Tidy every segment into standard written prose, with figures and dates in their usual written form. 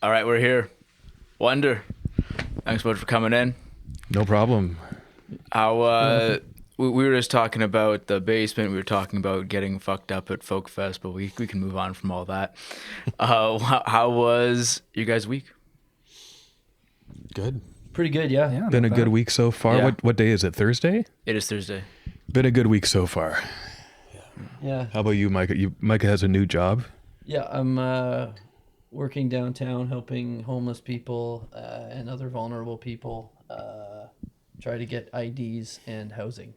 All right, we're here. Wonder. Thanks so much for coming in. No problem. How we were just talking about the basement. We were talking about getting fucked up at Folk Fest, but we can move on from all that. How was your guys' week? Good. Pretty good, yeah. Been a good week so far. Yeah. What day is it? Thursday? It is Thursday. Been a good week so far. Yeah. How about you, Micah? Micah has a new job. Yeah, I'm working downtown helping homeless people and other vulnerable people try to get IDs and housing.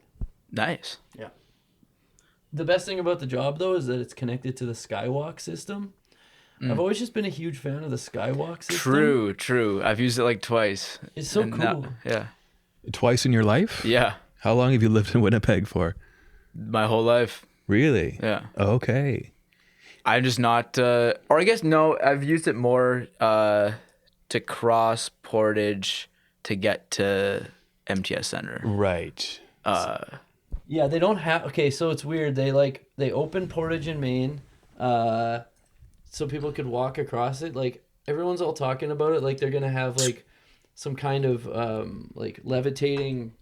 Nice. Yeah. The best thing about the job, though, is that it's connected to the Skywalk system. I've always just been a huge fan of the Skywalk system. True. I've used it like twice. It's so cool. Yeah. Twice in your life? Yeah. How long have you lived in Winnipeg for? My whole life. Really? Yeah. Okay. I'm just not, or I guess no, I've used it more to cross Portage to get to MTS Center. Right. Yeah, they don't have... Okay, so it's weird. They open Portage in Maine so people could walk across it. Like, everyone's all talking about it like they're going to have, like, some kind of, like, levitating...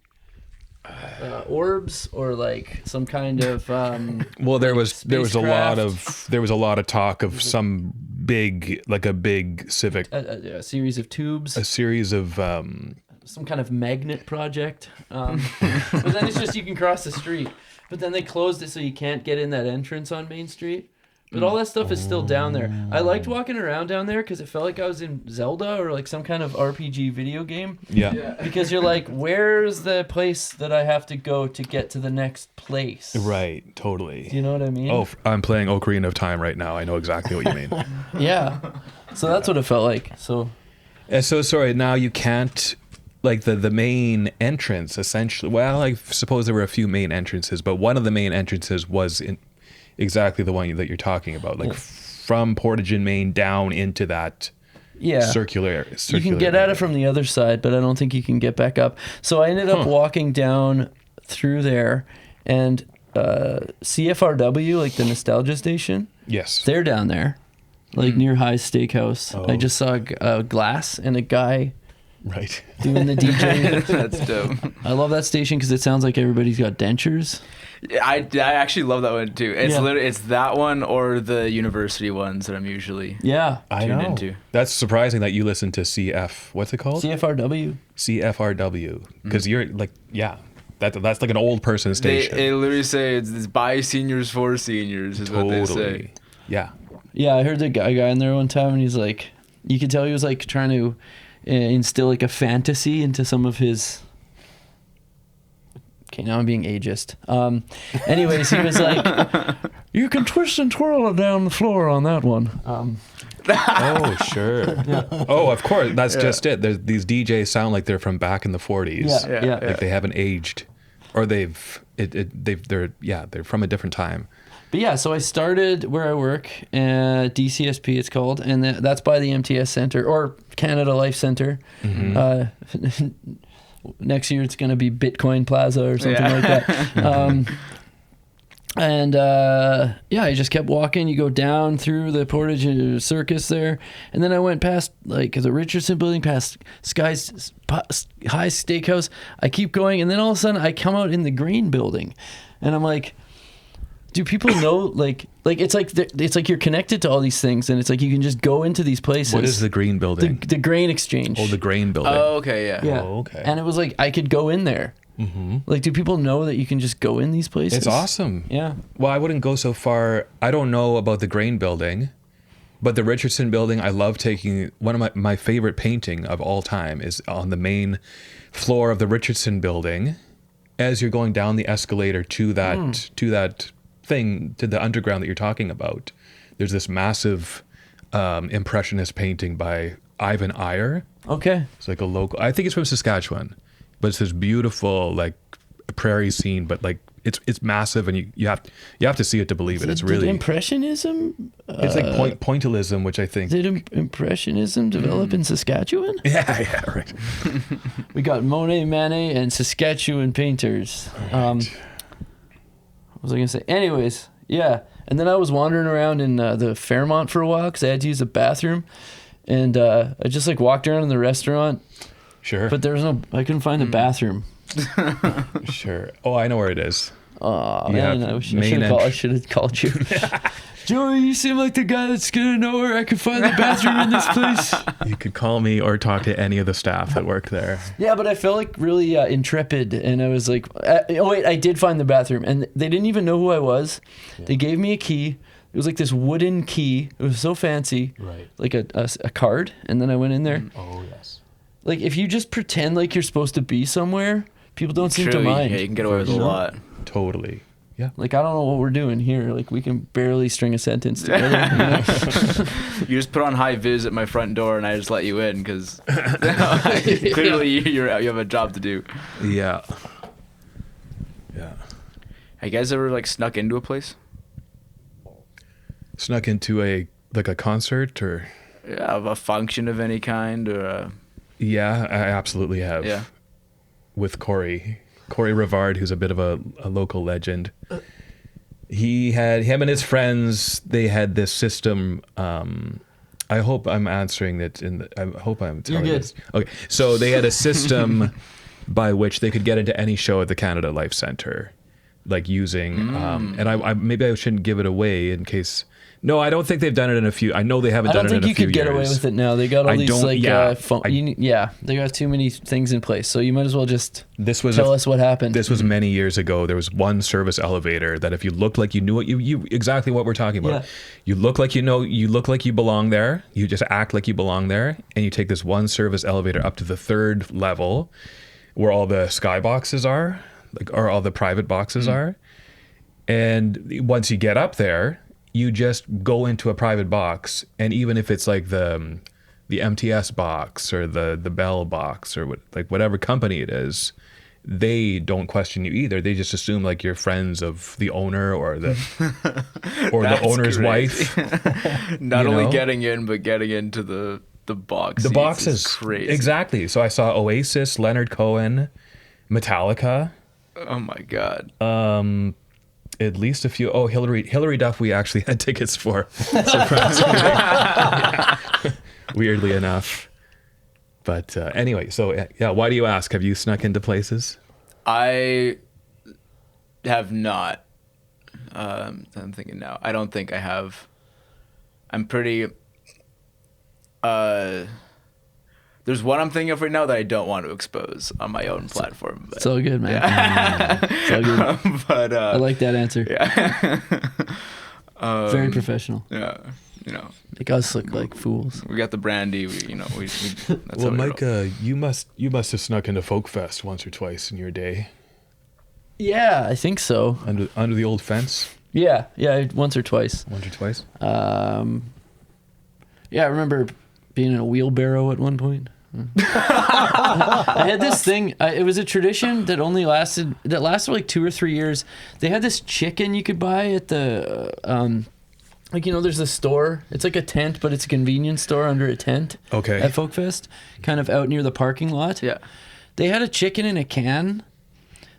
orbs or like some kind of Well, there was a lot spacecraft. of talk of some big civic a series of tubes, a series of some kind of magnet project, but then it's just you can cross the street, but then they closed it so you can't get in that entrance on Main Street. But all that stuff is still down there. I liked walking around down there because it felt like I was in Zelda or like some kind of RPG video game. yeah. Because you're like, where's the place that I have to go to get to the next place? Right, totally. Do you know what I mean? Oh, I'm playing Ocarina of Time right now. I know exactly what you mean. Yeah. So that's what it felt like. So And so sorry, now you can't, like the main entrance essentially. Well, I suppose there were a few main entrances, but one of the main entrances was in exactly the one that you're talking about, like from Portage in Maine down into that circular you can get at area. it from the other side, but I don't think you can get back up. So I ended up walking down through there, and CFRW, like the Nostalgia Station, Yes. they're down there, like near High's Steakhouse. I just saw a glass and a guy Right. doing the DJ. That's dope. I love that station because it sounds like everybody's got dentures. I actually love that one too. It's Yeah. literally it's that one or the university ones that I'm usually Yeah. I tuned know. into. That's surprising that you listen to what's it called? CFRW. CFRW. Because you're like, yeah, that's like an old person station. They literally say it's by seniors for seniors is what they say. Totally. Yeah. Yeah, I heard the guy in there one time, and he's like, you could tell he was like trying to instill like a fantasy into some of his. Okay, now I'm being ageist. Anyways, he was like, you can twist and twirl it down the floor on that one. Oh, sure. Oh, of course. That's just it. These DJs sound like they're from back in the 40s. Yeah. Like they haven't aged, or they're from a different time. But yeah, so I started where I work, DCSP it's called, and that's by the MTS Center, or Canada Life Center. Next year it's going to be Bitcoin Plaza or something like that. I just kept walking. You go down through the Portage Circus there, and then I went past like the Richardson Building, past High Steakhouse. I keep going, and then all of a sudden I come out in the Grain Building, and I'm like, do people know like it's like you're connected to all these things, and it's like you can just go into these places. What is the Green Building? The Grain Exchange. Oh, the Grain Building. Oh, okay, yeah. Yeah. Oh, okay. And it was like I could go in there. Like, do people know that you can just go in these places? It's awesome. Yeah. Well, I wouldn't go so far. I don't know about the Grain Building, but the Richardson Building, I love taking. One of my favorite painting of all time is on the main floor of the Richardson Building. As you're going down the escalator to that thing, to the underground that you're talking about, there's this massive impressionist painting by Ivan Eyre. Okay. It's like a local, I think it's from Saskatchewan, but it's this beautiful like prairie scene, but like it's massive, and you have to see it to believe it. It's really Impressionism. it's like pointillism, which I think. Did Impressionism develop in Saskatchewan? Yeah, right. We got Monet, Manet, and Saskatchewan painters. What was I gonna say? Anyways, yeah. And then I was wandering around in the Fairmont for a while because I had to use the bathroom. and I just like walked around in the restaurant, Sure. but there was I couldn't find the bathroom. Sure. Oh, I know where it is. Oh You man, have I main should have called you. Joey, you seem like the guy that's gonna know where I could find the bathroom in this place. You could call me or talk to any of the staff that work there. Yeah, but I felt like really intrepid, and I was like, oh wait, I did find the bathroom, and they didn't even know who I was. Yeah. They gave me a key. It was like this wooden key. It was so fancy, right? Like a card, and then I went in there. Oh yes. Like if you just pretend like you're supposed to be somewhere, people don't seem to mind. Yeah, you can get away with a lot. Totally. Yeah. Like I don't know what we're doing here. Like we can barely string a sentence together. You know? You just put on high vis at my front door, and I just let you in because clearly you have a job to do. Yeah. Yeah. Have you guys ever like snuck into a place? Snuck into a concert or? Yeah, a function of any kind or. Yeah, I absolutely have. Yeah. With Corey Rivard, who's a bit of a local legend. Him and his friends, they had this system. I hope I'm answering it I hope I'm telling You're good. this. Okay. So they had a system by which they could get into any show at the Canada Life Centre, like using, and I maybe I shouldn't give it away in case. No, I don't think they've done it in a few. I know they haven't done it in a few years. I don't think you could get away with it now. They got all these like yeah, they got too many things in place. So you might as well just tell us what happened. This was many years ago. There was one service elevator that if you looked like you knew what you exactly what we're talking about. Yeah. You look like you look like you belong there. You just act like you belong there, and you take this one service elevator up to the 3rd level, where all the skyboxes are, or all the private boxes are. And once you get up there, you just go into a private box, and even if it's like the MTS box or the Bell box or whatever company it is, they don't question you either. They just assume like you're friends of the owner or the owner's wife. Not only getting in, but getting into the box. The box is crazy. Exactly. So I saw Oasis, Leonard Cohen, Metallica. Oh my God. At least a few. Oh, Hillary Duff. We actually had tickets for. Surprisingly, weirdly enough. But anyway, so yeah. Why do you ask? Have you snuck into places? I have not. I'm thinking now. I don't think I have. I'm pretty. There's one I'm thinking of right now that I don't want to expose on my own platform. But, it's all good, man. Yeah. It's all good. But I like that answer. Yeah. Very professional. Yeah. Make us look like fools. We got the brandy. That's Well, Mike, you must have snuck into Folk Fest once or twice in your day. Yeah, I think so. Under the old fence. Yeah, once or twice. Once or twice. Yeah, I remember being in a wheelbarrow at one point. I had this thing. It was a tradition that lasted like 2 or 3 years. They had this chicken you could buy at the there's a store. It's like a tent, but it's a convenience store under a tent. Okay. At Folkfest, kind of out near the parking lot. Yeah. They had a chicken in a can.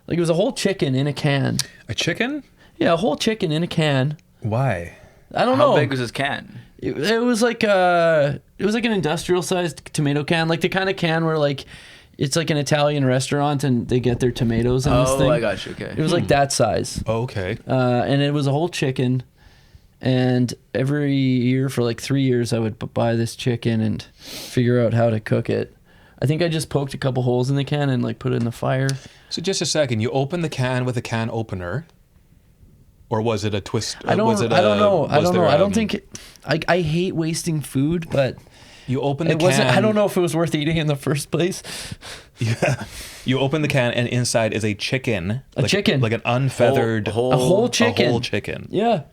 Like it was a whole chicken in a can. A chicken? Yeah, a whole chicken in a can. Why? I don't know. How big was this can? It was like an industrial sized tomato can, like the kind of can where like it's like an Italian restaurant and they get their tomatoes in this thing. Oh, I got you. Okay. It was like that size. Okay. And it was a whole chicken. And every year for like 3 years, I would buy this chicken and figure out how to cook it. I think I just poked a couple holes in the can and like put it in the fire. So just a second, you open the can with a can opener, or was it a twist? I don't know. I don't think. I hate wasting food, but you open the can. I don't know if it was worth eating in the first place. Yeah. You open the can and inside is a chicken. Chicken. Like an unfeathered. A whole chicken. A whole chicken. Yeah.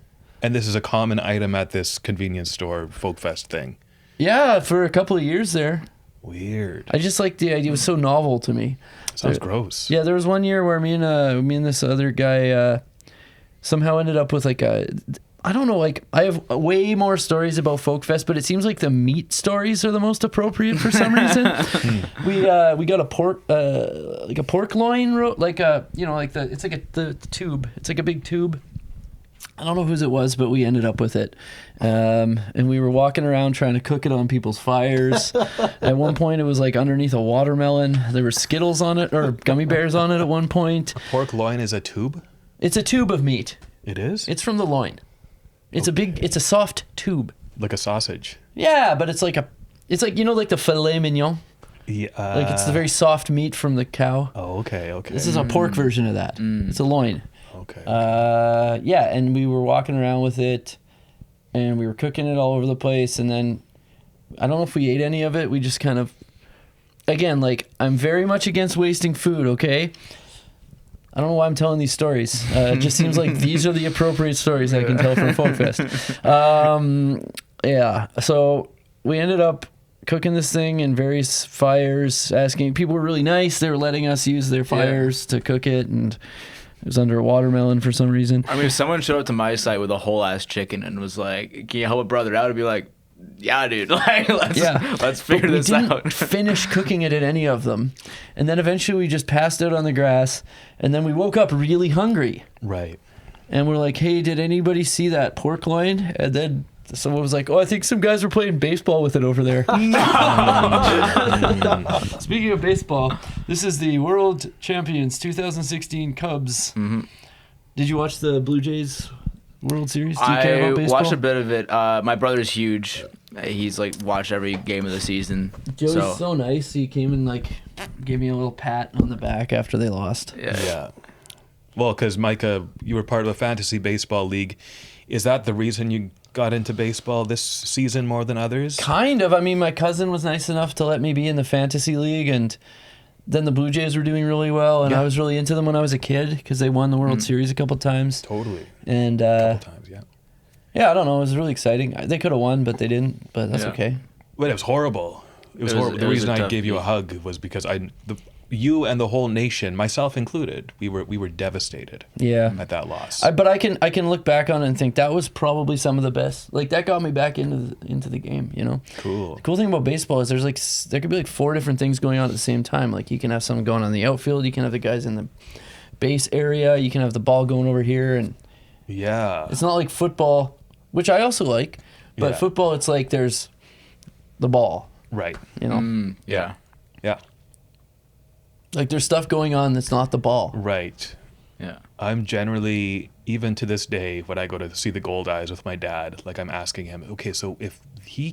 And this is a common item at this convenience store Folkfest thing. Yeah, for a couple of years there. Weird. I just like the idea. It was so novel to me. Sounds gross. Yeah, there was one year where me and this other guy somehow ended up with like a. I don't know, like I have way more stories about Folkfest, but it seems like the meat stories are the most appropriate for some reason. We got a pork loin, it's like the tube. It's like a big tube. I don't know whose it was, but we ended up with it. And we were walking around trying to cook it on people's fires. At one point, it was like underneath a watermelon. There were Skittles on it, or gummy bears on it at one point. Pork loin is a tube? It's a tube of meat. It is? It's from the loin. It's it's a soft tube. Like a sausage. Yeah, but it's like like the filet mignon. Yeah. Like it's the very soft meat from the cow. Oh, okay. This is a pork version of that. It's a loin. Okay. Yeah, and we were walking around with it, and we were cooking it all over the place, and then I don't know if we ate any of it. We just kind of, again, like, I'm very much against wasting food, okay? I don't know why I'm telling these stories. It just seems like these are the appropriate stories I can tell from Folk Fest. Yeah, so we ended up cooking this thing in various fires, asking, people were really nice. They were letting us use their fires to cook it, and it was under a watermelon for some reason. I mean, if someone showed up to my site with a whole ass chicken and was like, "Can you help a brother out?" I'd be like, "Yeah, dude. Like, let's figure this out." We didn't finish cooking it at any of them, and then eventually we just passed out on the grass, and then we woke up really hungry. Right. And we're like, "Hey, did anybody see that pork loin?" And then someone was like, "Oh, I think some guys were playing baseball with it over there." Speaking of baseball, this is the World Champions 2016 Cubs. Mm-hmm. Did you watch the Blue Jays World Series? Do you care about baseball? I watched a bit of it. My brother's huge. He's like watched every game of the season. Joey's so nice. He came and like gave me a little pat on the back after they lost. Yeah. Well, because Micah, you were part of a fantasy baseball league. Is that the reason you got into baseball this season more than others? Kind of. I mean, my cousin was nice enough to let me be in the fantasy league, and then the Blue Jays were doing really well, and I was really into them when I was a kid because they won the World Series a couple times. Totally. And a couple times, yeah. Yeah, I don't know. It was really exciting. They could have won, but they didn't. But that's okay. But it was horrible. It was horrible. The reason I gave you a hug was because you and the whole nation, myself included, we were devastated. At that loss. But I can look back on it and think that was probably some of the best. Like that got me back into the game. You know. Cool. The cool thing about baseball is there could be like 4 different things going on at the same time. Like you can have something going on in the outfield. You can have the guys in the base area. You can have the ball going over here, and it's not like football, which I also like. But football, it's like there's the ball. Right. You know. Yeah. Like there's stuff going on that's not the ball. Right. Yeah. I'm generally, even to this day, when I go to see the Gold Eyes with my dad, like I'm asking him, okay, so if the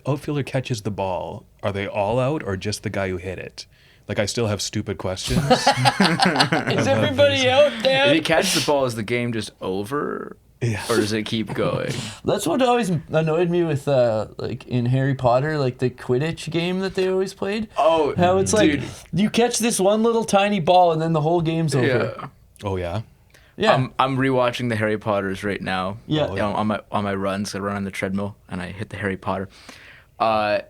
outfielder catches the ball, are they all out or just the guy who hit it? Like I still have stupid questions. Is everybody out, Dad? If he catches the ball, is the game just over? Yeah. Or does it keep going? That's what always annoyed me with like in Harry Potter, like the Quidditch game that they always played. Oh, how it's dude. like you catch this one little tiny ball and then the whole game's over. Yeah. Oh yeah. Yeah. I'm rewatching the Harry Potters right now. Yeah. On my runs, I run on the treadmill and I hit the Harry Potter. I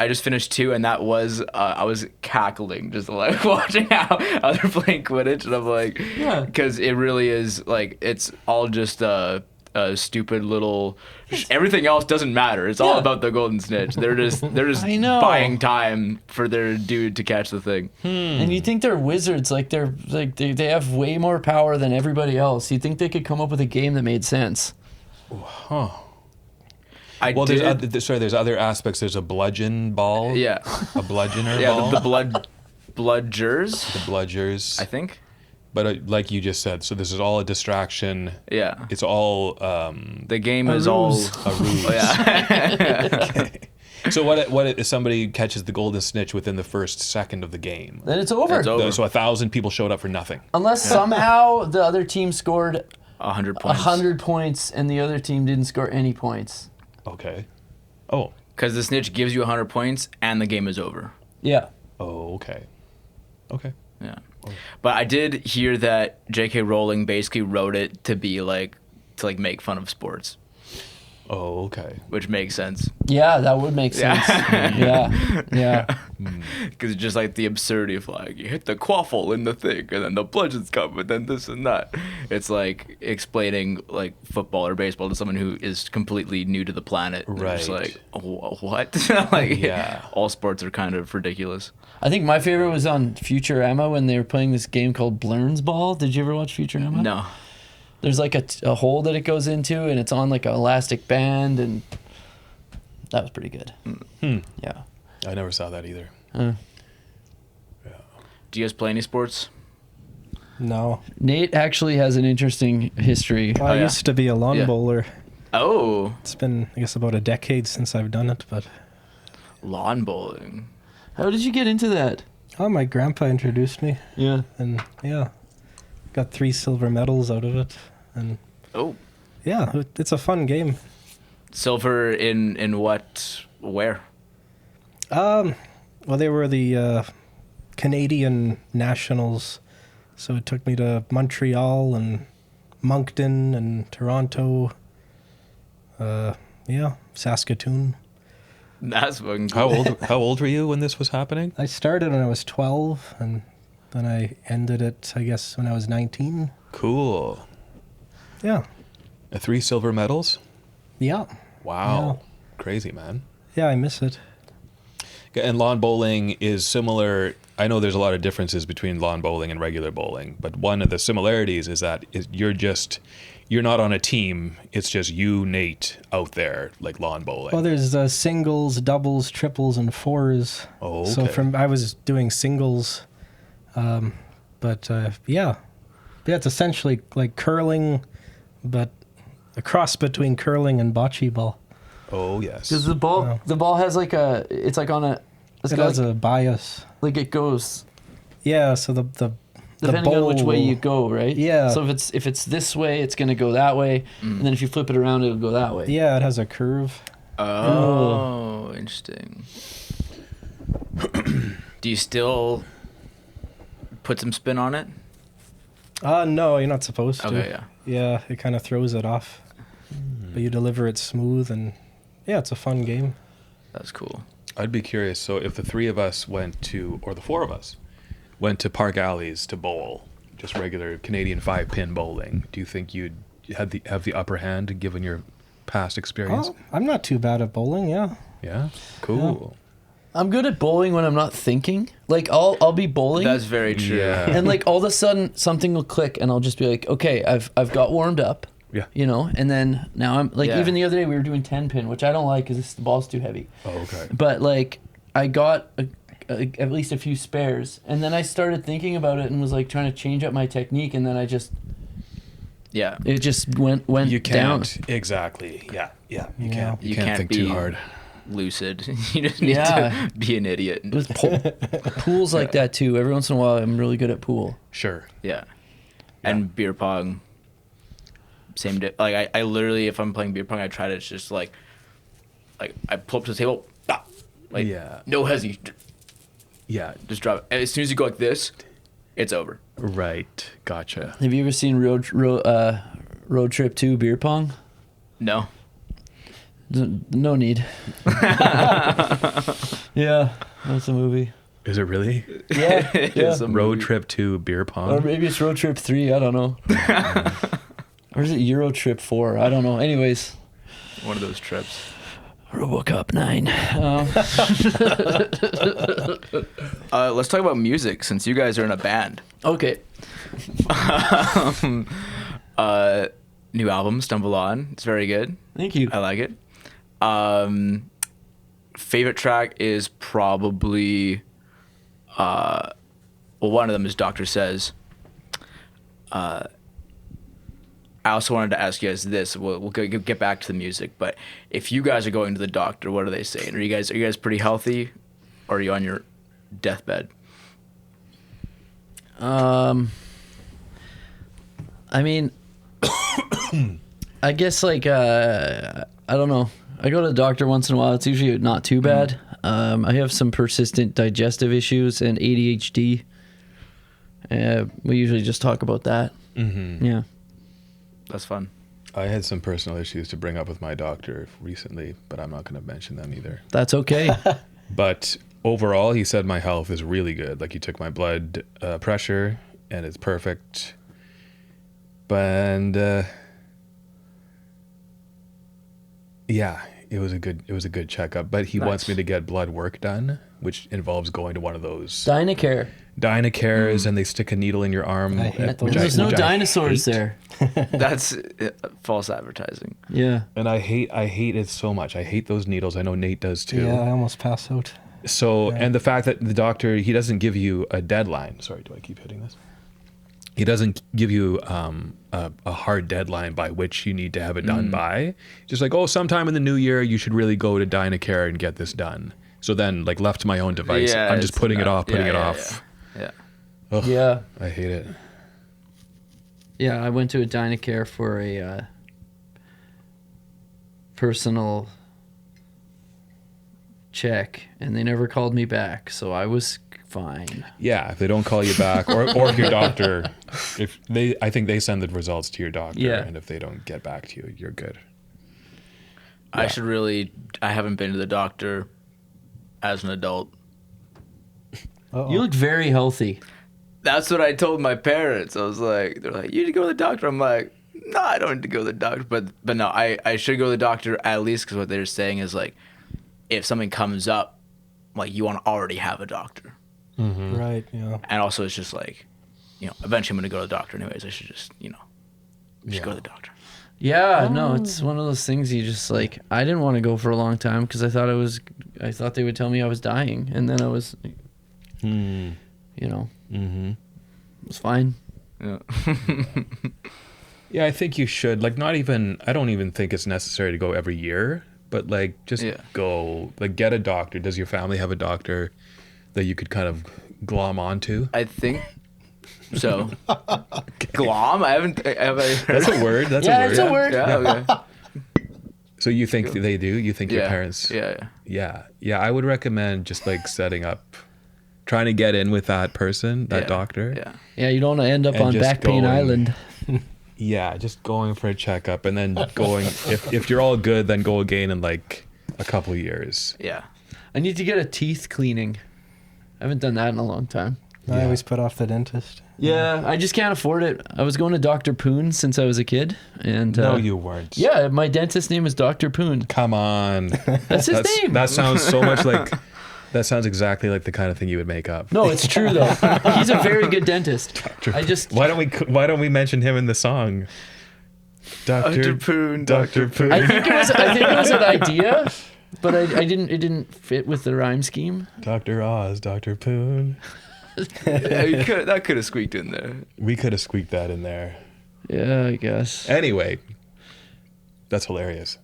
just finished 2, and that was I was cackling just like watching how they're playing Quidditch, and I'm like, because it really is like it's all just a stupid little. Everything else doesn't matter. It's all about the golden snitch. They're just buying time for their dude to catch the thing. And you think they're wizards? Like they have way more power than everybody else. You think they could come up with a game that made sense? Huh. There's other aspects. There's a bludgeon ball. Yeah. A bludgeoner ball. The bludgers. The bludgers. I think. But like you just said, so this is all a distraction. Yeah. It's all... the game is all... A ruse. Yeah. Okay. So what if somebody catches the golden snitch within the first second of the game? Then it's over. So 1,000 people showed up for nothing. Unless somehow the other team scored 100 points. 100 points and the other team didn't score any points. Okay. Oh. Because the snitch gives you 100 points and the game is over. Yeah. Oh, okay. Okay. Yeah. But I did hear that J.K. Rowling basically wrote it to be like, to make fun of sports. Oh, okay. Which makes sense. Yeah, that would make sense. Yeah. Because it's just like the absurdity of like, you hit the quaffle in the thing and then the bludgeons come and then this and that. It's like explaining like football or baseball to someone who is completely new to the planet. And right. Just like, what? All sports are kind of ridiculous. I think my favorite was on Futurama when they were playing this game called Blurns Ball. Did you ever watch Futurama? No. there's like a hole that it goes into, and it's on like an elastic band, and that was pretty good. Yeah. I never saw that either. Do you guys play any sports? No. Nate actually has an interesting history. Well, I used to be a lawn bowler. Oh. It's been, I guess, about a decade since I've done it, but... Lawn bowling. How did you get into that? Oh, my grandpa introduced me. Yeah. And, got 3 silver medals out of it. And, it's a fun game. Silver in what? Where? Well, they were the Canadian nationals, so it took me to Montreal and Moncton and Toronto. Saskatoon. That's fucking cool. How old were you when this was happening? I started when I was 12, and then I ended it, I guess, when I was 19. Cool. Yeah. 3 silver medals? Yeah. Wow. Yeah. Crazy, man. Yeah, I miss it. And lawn bowling is similar. I know there's a lot of differences between lawn bowling and regular bowling, but one of the similarities is that you're not on a team. It's just you, Nate, out there, like lawn bowling. Well, there's singles, doubles, triples, and fours. Oh, okay. So I was doing singles, but it's essentially like curling, but a cross between curling and bocce ball. Oh yes. Because the ball has like it's like on a. It has a bias. Like it goes. Yeah, so the depending on which way you go, right? Yeah. So if it's this way, it's gonna go that way, and then if you flip it around, it'll go that way. Yeah, it has a curve. Oh, interesting. Do you still put some spin on it? No, you're not supposed to. Okay, yeah. Yeah, it kind of throws it off. But you deliver it smooth, and it's a fun game. That's cool. I'd be curious. So if the 3 of us went to, or the 4 of us, went to Park Alleys to bowl, just regular Canadian 5-pin bowling, do you think you'd have the upper hand given your past experience? Oh, I'm not too bad at bowling, yeah. Yeah? Cool. I'm good at bowling when I'm not thinking. Like I'll be bowling. That's very true. Yeah. And like all of a sudden something will click and I'll just be like, okay, I've got warmed up. Yeah. You know, and then now I'm like, even the other day we were doing 10-pin, which I don't like because the ball's too heavy. Oh, okay. But like I got at least a few spares, and then I started thinking about it and was like trying to change up my technique, and then I just it just went you down. can't exactly. Yeah. You Yeah. can't. You can't think too hard. Lucid. You just need to be an idiot. With pool's like that too. Every once in a while, I'm really good at pool. Sure. Yeah. And beer pong. Same day. Like I literally, if I'm playing beer pong, I try to just like I pull up to the table, like no hezzy. Yeah. Just drop it. And as soon as you go like this, it's over. Right. Gotcha. Have you ever seen Road Trip 2 beer pong? No. No need. Yeah, that's a movie. Is it really? Yeah. It's a Road movie. Trip to beer pong? Or maybe it's Road Trip 3, I don't know. Or is it Euro Trip 4? I don't know. Anyways. One of those trips. RoboCop 9. Let's talk about music since you guys are in a band. Okay. New album, Stumble On. It's very good. Thank you. I like it. Favorite track is probably, one of them is Doctor Says. I also wanted to ask you guys this. We'll get back to the music, but if you guys are going to the doctor, what are they saying? Are you guys pretty healthy, or are you on your deathbed? I mean, I guess like I don't know. I go to the doctor once in a while. It's usually not too bad. I have some persistent digestive issues and ADHD. We usually just talk about that. Mm-hmm. Yeah. That's fun. I had some personal issues to bring up with my doctor recently, but I'm not going to mention them either. That's okay. But overall, he said my health is really good. Like, he took my blood pressure, and it's perfect. And It was a good checkup, but he wants me to get blood work done, which involves going to one of those Dynacares, and they stick a needle in your arm. I hate those. There's no dinosaurs there. That's false advertising. Yeah. And I hate it so much. I hate those needles. I know Nate does too. Yeah, I almost pass out. So, and the fact that the doctor, he doesn't give you a deadline. Sorry, do I keep hitting this? He doesn't give you a hard deadline by which you need to have it done by. Just like, oh, sometime in the new year, you should really go to Dynacare and get this done. So then, like, left to my own device, I'm just putting it off. Yeah. Ugh, Yeah. I hate it. Yeah, I went to a Dynacare for a personal check, and they never called me back, so I was fine. Yeah, if they don't call you back, or if your doctor, I think they send the results to your doctor, and if they don't get back to you, you're good. I haven't been to the doctor as an adult. Uh-oh. You look very healthy. That's what I told my parents. I was like, they're like, you need to go to the doctor. I'm like, no, I don't need to go to the doctor. But no, I should go to the doctor at least, because what they're saying is like, if something comes up, like you want to already have a doctor. Mm-hmm. Right, yeah. And also it's just like, eventually I'm going to go to the doctor anyways. I should just, go to the doctor. Yeah, no, it's one of those things you just like. I didn't want to go for a long time because I thought they would tell me I was dying, and then I was, it was fine. Yeah. Yeah, I think you should. Like, I don't even think it's necessary to go every year, but like, just go, like, get a doctor. Does your family have a doctor that you could kind of glom onto? I think so. Glom? I haven't heard. That's a word. That's a word. It's a word. Yeah, okay. So you think they do? You think your parents? Yeah. Yeah. I would recommend just like setting up, trying to get in with that person, that doctor. Yeah. Yeah, you don't want to end up And on just Back Pain going- Island. Yeah, just going for a checkup and then going. if you're all good, then go again in like a couple years. Yeah. I need to get a teeth cleaning. I haven't done that in a long time. I always put off the dentist. Yeah, I just can't afford it. I was going to Dr. Poon since I was a kid, and No, you weren't. yeah, my dentist name is Dr. Poon. Come on. That's his name. That sounds so much like. That sounds exactly like the kind of thing you would make up. No, it's true though. He's a very good dentist. Why don't we mention him in the song? Dr. Poon, Dr. Poon. I think it was an idea, but it didn't fit with the rhyme scheme. Dr. Oz, Dr. Poon. That could have squeaked in there. We could have squeaked that in there. Yeah, I guess. Anyway, that's hilarious.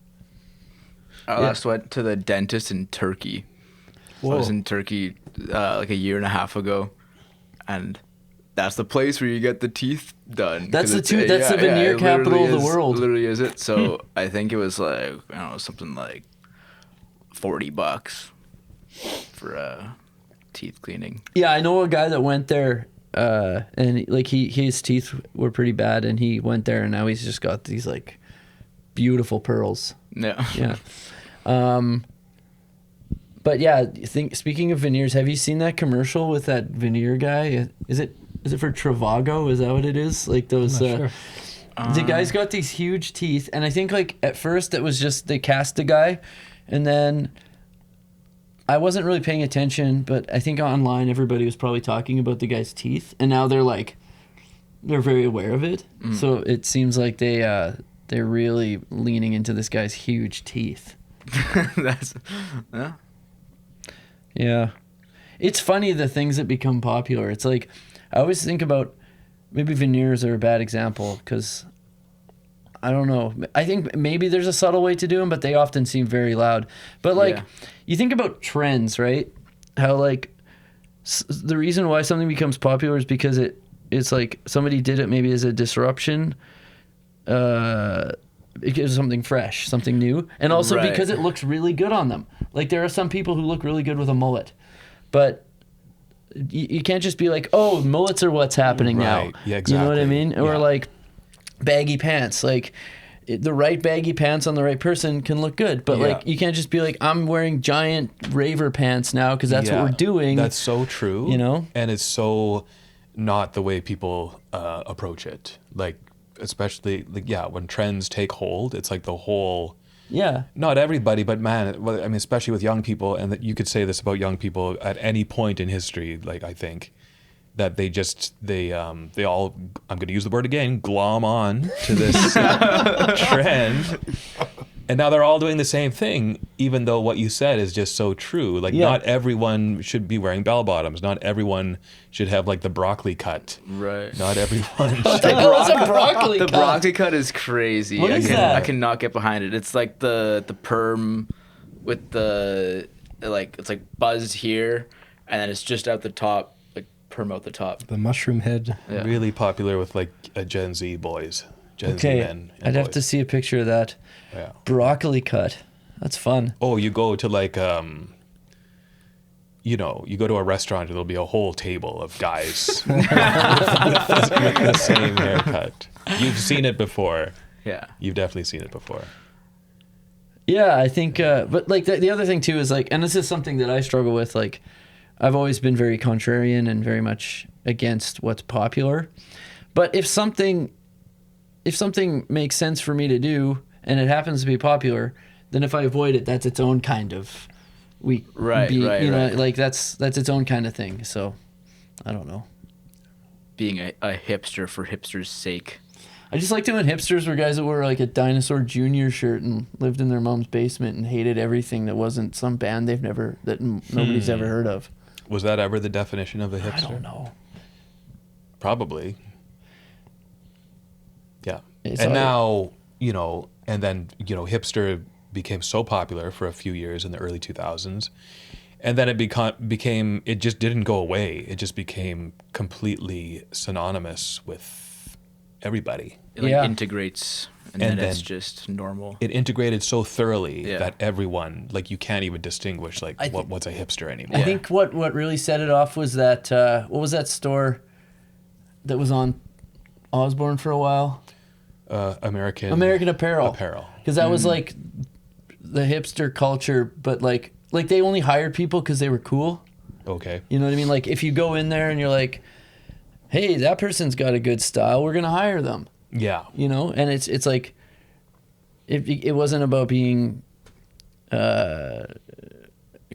I last went to the dentist in Turkey. Whoa. I was in Turkey like a year and a half ago, and that's the place where you get the teeth done. That's that's the veneer capital of the world. Literally is it. So I think it was like, I don't know, something like $40 for teeth cleaning. Yeah, I know a guy that went there, and like his teeth were pretty bad, and he went there, and now he's just got these like beautiful pearls. Yeah. Yeah. But yeah, speaking of veneers, have you seen that commercial with that veneer guy? Is it for Trivago? Is that what it is? Like those. I'm not sure. The guy's got these huge teeth, and I think like at first it was just they cast the guy, and then I wasn't really paying attention, but I think online everybody was probably talking about the guy's teeth, and now they're very aware of it. So it seems like they're really leaning into this guy's huge teeth. That's Yeah. It's funny the things that become popular. It's like, I always think about, maybe veneers are a bad example because, I don't know. I think maybe there's a subtle way to do them, but they often seem very loud. But like, you think about trends, right? How like, the reason why something becomes popular is because it's like somebody did it maybe as a disruption. It gives something fresh, something new, and also because it looks really good on them. Like there are some people who look really good with a mullet, but you can't just be like, oh, mullets are what's happening now. Yeah, exactly. You know what I mean? Yeah. Or like baggy pants. Like the right baggy pants on the right person can look good, but like you can't just be like, I'm wearing giant raver pants now because that's what we're doing. That's so true. You know, and it's so not the way people approach it. Like especially like when trends take hold, it's like the whole Yeah. Not everybody, but man, well, I mean, especially with young people, and that you could say this about young people at any point in history. Like I think that they all, I'm going to use the word again, glom on to this trend. And now they're all doing the same thing, even though what you said is just so true. Like, not everyone should be wearing bell bottoms. Not everyone should have, like, the broccoli cut. Right. Not everyone should. The broccoli The cut. broccoli cut is crazy. What is that? I cannot get behind it. It's like the perm with the, like, it's like buzzed here, and then it's just out the top, like, perm out the top. The mushroom head. Yeah. Really popular with, like, Gen Z boys. Gen Z men. I'd have to see a picture of that. Yeah. Broccoli cut. That's fun. Oh, you go to like, you go to a restaurant and there'll be a whole table of guys with the same haircut. You've seen it before. Yeah. You've definitely seen it before. Yeah, I think, but like the other thing too is like, and this is something that I struggle with. Like, I've always been very contrarian and very much against what's popular. But if something makes sense for me to do and it happens to be popular, then if I avoid it, that's its own kind of Right. like that's its own kind of thing. So I don't know. Being a hipster for hipster's sake. I just like doing hipsters were guys that wore like a Dinosaur Jr. shirt and lived in their mom's basement and hated everything that wasn't some band nobody's ever heard of. Was that ever the definition of a hipster? I don't know. Probably. Yeah. It's and all- now, and then, hipster became so popular for a few years in the early 2000s. And then it just didn't go away. It just became completely synonymous with everybody. It integrates, and then it's just normal. It integrated so thoroughly Yeah. that everyone, like, you can't even distinguish, like, what's a hipster anymore. I think what really set it off was that what was that store that was on Osborne for a while? American Apparel. Because that was like the hipster culture, but like they only hired people because they were cool. Okay. You know what I mean? Like if you go in there and you're like, hey, that person's got a good style, we're gonna hire them. Yeah. And it's like it wasn't about being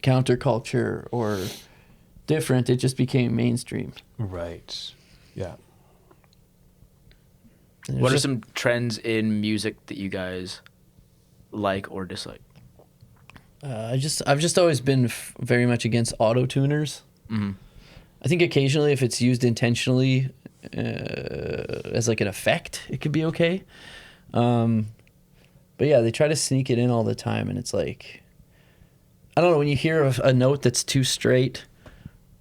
counterculture or different. It just became mainstream. Right. Yeah. What are some trends in music that you guys like or dislike? I've just always been very much against auto tuners. Mm-hmm. I think occasionally if it's used intentionally as like an effect, it could be okay. But yeah, they try to sneak it in all the time, and it's like, I don't know, when you hear a note that's too straight,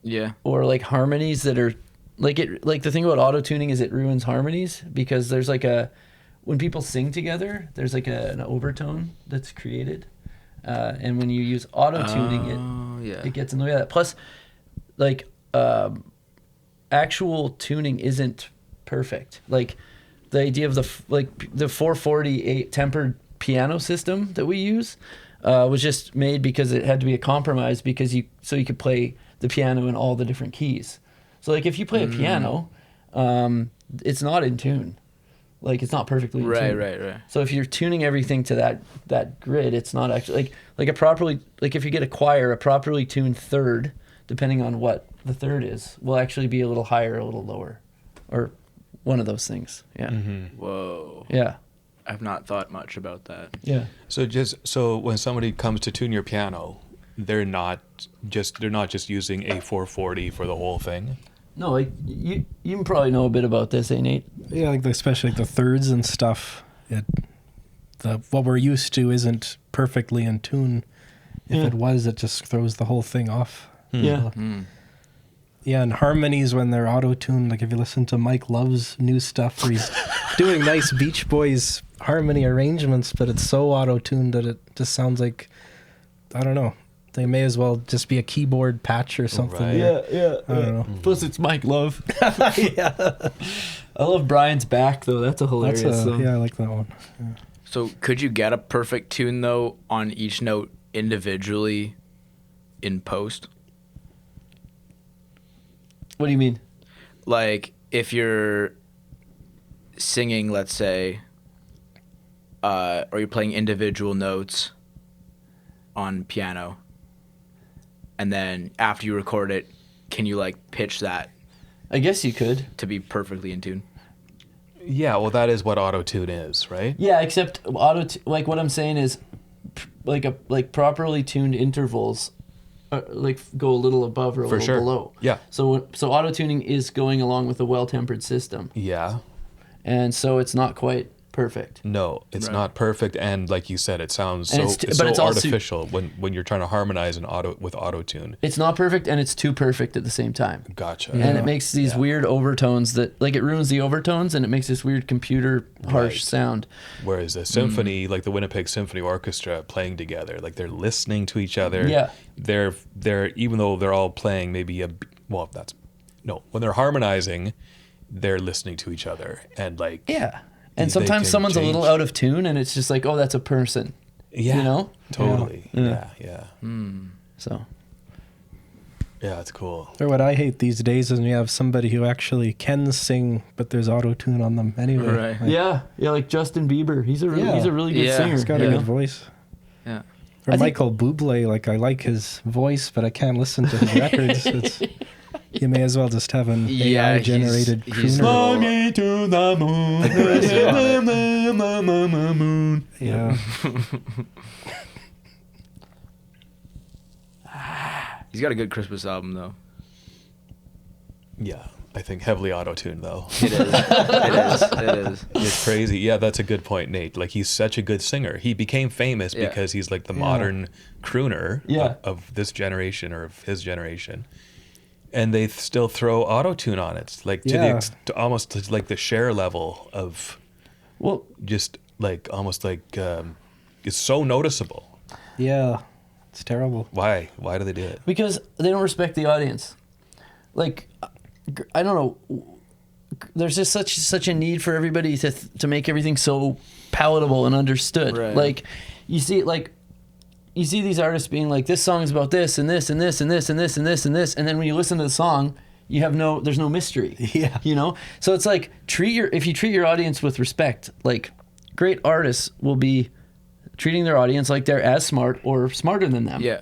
Yeah. or like harmonies that are like the thing about auto tuning is it ruins harmonies because there's like when people sing together, there's like an overtone that's created, and when you use auto tuning, it gets in the way of that. Plus, like actual tuning isn't perfect. Like the idea of the 440 tempered piano system that we use was just made because it had to be a compromise because you could play the piano in all the different keys. So like if you play a piano, it's not in tune. Like it's not perfectly in tune. Right. So if you're tuning everything to that grid, it's not actually like if you get a choir, a properly tuned third, depending on what the third is, will actually be a little higher, a little lower, or one of those things. Yeah. Mm-hmm. Whoa. Yeah. I've not thought much about that. Yeah. So when somebody comes to tune your piano, they're not just using a 440 for the whole thing. No, like you probably know a bit about this, eh, Nate? Yeah, like especially the thirds and stuff. What we're used to isn't perfectly in tune. If it was, it just throws the whole thing off. Yeah. Yeah, and harmonies when they're auto-tuned, like if you listen to Mike Love's new stuff where he's doing nice Beach Boys harmony arrangements, but it's so auto-tuned that it just sounds like, I don't know, they may as well just be a keyboard patch or something. Right. Yeah. I don't know. Plus, it's Mike Love. Yeah. I love Brian's back though. That's a hilarious. Yeah, I like that one. Yeah. So could you get a perfect tune though on each note individually in post? What do you mean? Like if you're singing, let's say, or you're playing individual notes on piano, and then after you record it, can you like pitch that I guess you could. to be perfectly in tune? Yeah, well, that is what auto-tune is, right? Yeah, except like what I'm saying is, like properly tuned intervals, like go a little above or a For little sure. below. Yeah. So auto tuning is going along with a well-tempered system, Yeah. and so it's not quite perfect. No, it's Right. not perfect, and like you said, it sounds And so it's it's but so it's also- artificial when you're trying to harmonize with auto-tune. It's not perfect, and it's too perfect at the same time. Gotcha. And it makes these Yeah. weird overtones that, like, it ruins the overtones, and it makes this weird computer harsh Right. sound. Whereas a symphony, like the Winnipeg Symphony Orchestra playing together, like they're listening to each other. Yeah. They're even though they're all playing maybe when they're harmonizing, they're listening to each other and like Yeah. And They sometimes can someone's a little change. out of tune, and it's just like, oh, that's a person. yeah, You know? totally. Yeah. Yeah. So, Yeah, it's cool. Or what I hate these days is when you have somebody who actually can sing, but there's auto-tune on them anyway. Right. Like, yeah, like Justin Bieber. He's a really good Yeah. singer. He's got a you good know? voice. Yeah. Or I think- Michael Bublé, like I like his voice, but I can't listen to his records. You may as well just have an Yeah, AI-generated he's crooner. Me to the moon. Yeah. He's got a good Christmas album though. Yeah, I think heavily auto-tuned though. It is. It is. It's crazy. Yeah, that's a good point, Nate. Like he's such a good singer. He became famous Yeah. because he's like the modern crooner Yeah. of this generation or of his generation. And they still throw auto-tune on it, like to almost to like the share level of Well, just like almost like it's so noticeable. Yeah. It's terrible. Why? Why do they do it? because they don't respect the audience. Like, I don't know. There's just such a need for everybody to make everything so palatable and understood. Right. Like, you see these artists being like, this song is about this and this and this and this and this and this and this, and then when you listen to the song, there's no mystery. Yeah. You know? So it's like if you treat your audience with respect, like great artists will be treating their audience like they're as smart or smarter than them. Yeah.